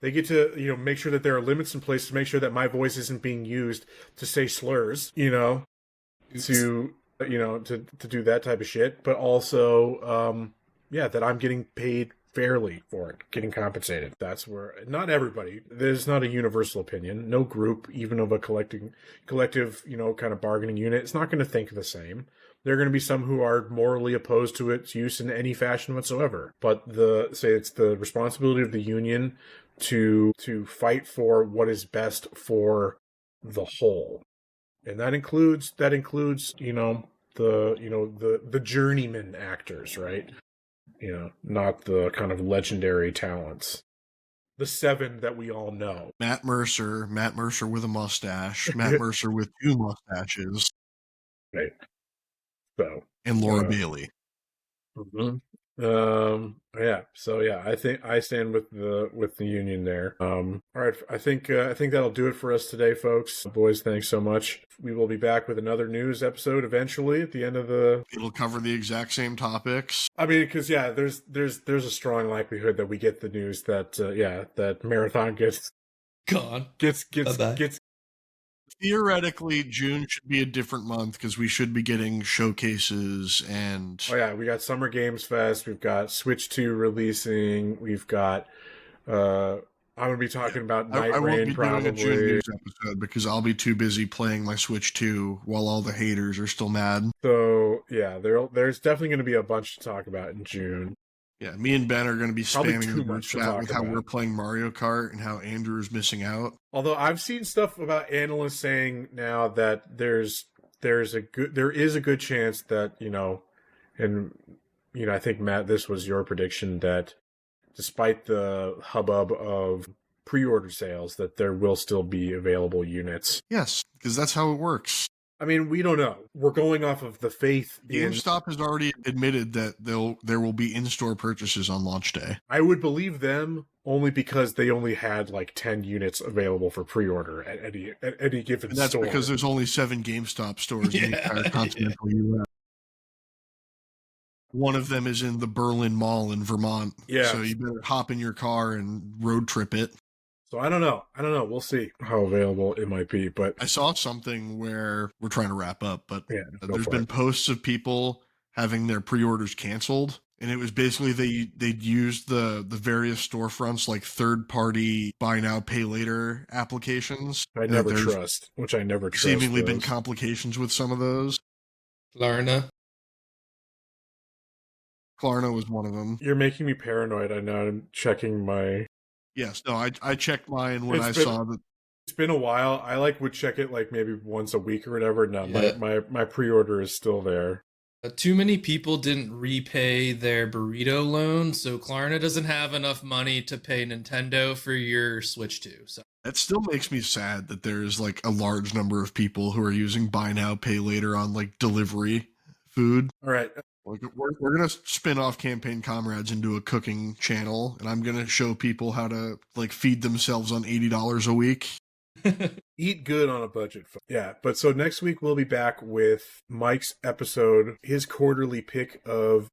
A: they get to, make sure that there are limits in place to make sure that my voice isn't being used to say slurs, to to do that type of shit, but also, that I'm getting paid fairly for it, getting compensated. That's where not everybody. There's not a universal opinion. No group, even of a collective, kind of bargaining unit, it's not going to think the same. There are going to be some who are morally opposed to its use in any fashion whatsoever. But it's the responsibility of the union to fight for what is best for the whole. And that includes the journeyman actors, right? Not the kind of legendary talents. The 7 that we all know.
B: Matt Mercer with a mustache, Matt Mercer with 2 mustaches.
A: Right. So,
B: and Laura Bailey.
A: Mm-hmm. I think I stand with the union there. All right, I think that'll do it for us today, folks. Boys, thanks so much. We will be back with another news episode eventually at the end of
B: it'll cover the exact same topics.
A: I mean, because there's a strong likelihood that we get the news that that Marathon gets
C: gone,
A: gets
B: theoretically, June should be a different month because we should be getting showcases and...
A: Oh, yeah, we got Summer Games Fest. We've got Switch 2 releasing. We've got... I'm going to be talking about Night Rain,
B: I won't be
A: probably.
B: doing a June news episode because I'll be too busy playing my Switch 2 while all the haters are still mad.
A: So, yeah, there's definitely going to be a bunch to talk about in June.
B: Yeah, me and Ben are going to be spamming the
A: group
B: chat with how we're playing Mario Kart and how Andrew is missing out.
A: Although I've seen stuff about analysts saying now that there is a good chance that, I think, Matt, this was your prediction, that despite the hubbub of pre-order sales, that there will still be available units.
B: Yes, because that's how it works.
A: I mean, we don't know. We're going off of the faith
B: GameStop has already admitted that there will be in-store purchases on launch day.
A: I would believe them only because they only had like 10 units available for pre-order at any given
B: and that's
A: store.
B: Because there's only 7 GameStop stores in the entire continental U.S. One of them is in the Berlin Mall in Vermont.
A: Yeah.
B: So you better hop in your car and road trip it.
A: So I don't know. We'll see how available it might be. But
B: I saw something where we're trying to wrap up, but there's been posts of people having their pre-orders canceled. And it was basically they'd used the various storefronts like third-party buy now, pay later applications.
A: I never trust.
B: Seemingly been complications with some of those.
C: Klarna
B: was one of them.
A: You're making me paranoid. I know. I'm checking my...
B: Yes, no, I checked mine when I saw that.
A: It's been a while. I would check it like maybe once a week or whatever. No, my pre-order is still there.
C: Too many people didn't repay their burrito loan, so Klarna doesn't have enough money to pay Nintendo for your Switch 2. So
B: that still makes me sad that there's like a large number of people who are using buy now, pay later on like delivery food.
A: All right.
B: Like we're gonna spin off Campaign Comrades into a cooking channel, and I'm gonna show people how to like feed themselves on $80 a week.
A: Eat good on a budget. Yeah, but so next week we'll be back with Mike's episode, his quarterly pick of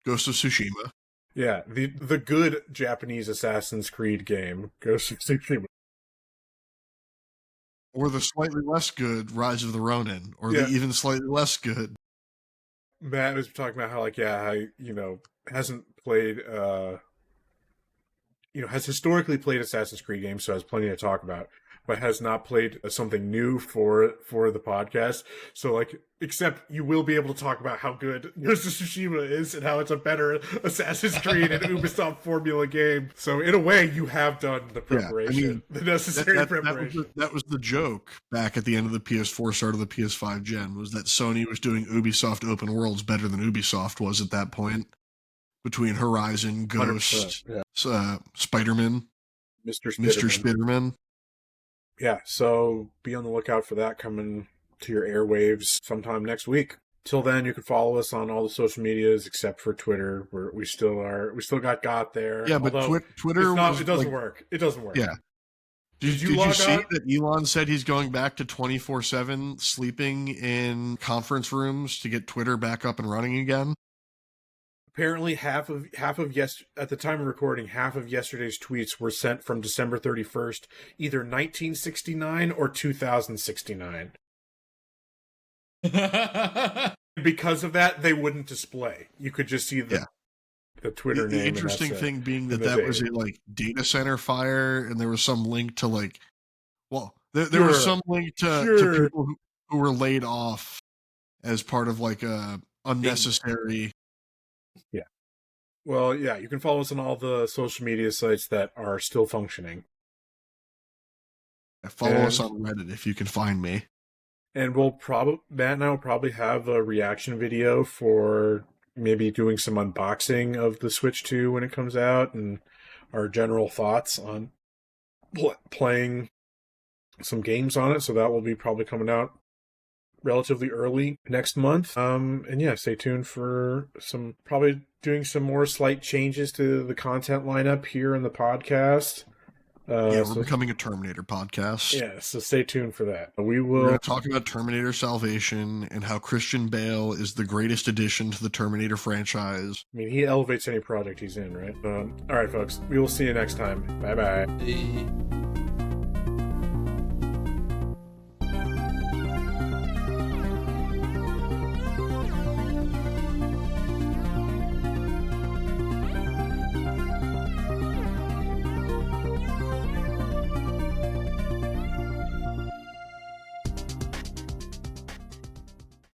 B: Ghost of Tsushima.
A: Yeah, the good Japanese Assassin's Creed game, Ghost of Tsushima.
B: Or the slightly less good Rise of the Ronin, or the even slightly less good.
A: Matt was talking about how hasn't played has historically played Assassin's Creed games, so has plenty to talk about, but has not played something new for the podcast. So except you will be able to talk about how good Ghost of Tsushima is and how it's a better Assassin's Creed and Ubisoft formula game. So in a way, you have done the preparation, the necessary preparation.
B: That was the joke back at the end of the PS4, start of the PS5 gen, was that Sony was doing Ubisoft open worlds better than Ubisoft was at that point. Between Horizon, Ghost, Spider-Man,
A: Mr.
B: Spiderman.
A: Yeah, so be on the lookout for that coming to your airwaves sometime next week. Till then, you can follow us on all the social medias except for Twitter. We still got there.
B: Yeah, but Twitter
A: it doesn't work. It doesn't work.
B: Yeah. Did you see that Elon said he's going back to 24/7 sleeping in conference rooms to get Twitter back up and running again?
A: Apparently, at the time of recording, half of yesterday's tweets were sent from December 31st, either 1969 or 2069. Because of that, they wouldn't display. You could just see the Twitter name.
B: The interesting thing being that
A: that
B: was a data center fire, and there was some link to there was some link to people who were laid off as part of a unnecessary.
A: Yeah. Well, yeah, you can follow us on all the social media sites that are still functioning.
B: Follow us on Reddit if you can find me.
A: And Matt and I will probably have a reaction video for maybe doing some unboxing of the Switch 2 when it comes out, and our general thoughts on playing some games on it. So that will be probably coming out relatively early next month. And yeah, stay tuned for probably doing some more slight changes to the content lineup here in the podcast.
B: We're becoming a Terminator podcast.
A: Yeah, so stay tuned for that.
B: We're going to talk about Terminator Salvation and how Christian Bale is the greatest addition to the Terminator franchise.
A: I mean, he elevates any project he's in, right? All right, folks. We will see you next time. Bye-bye.
C: Hey.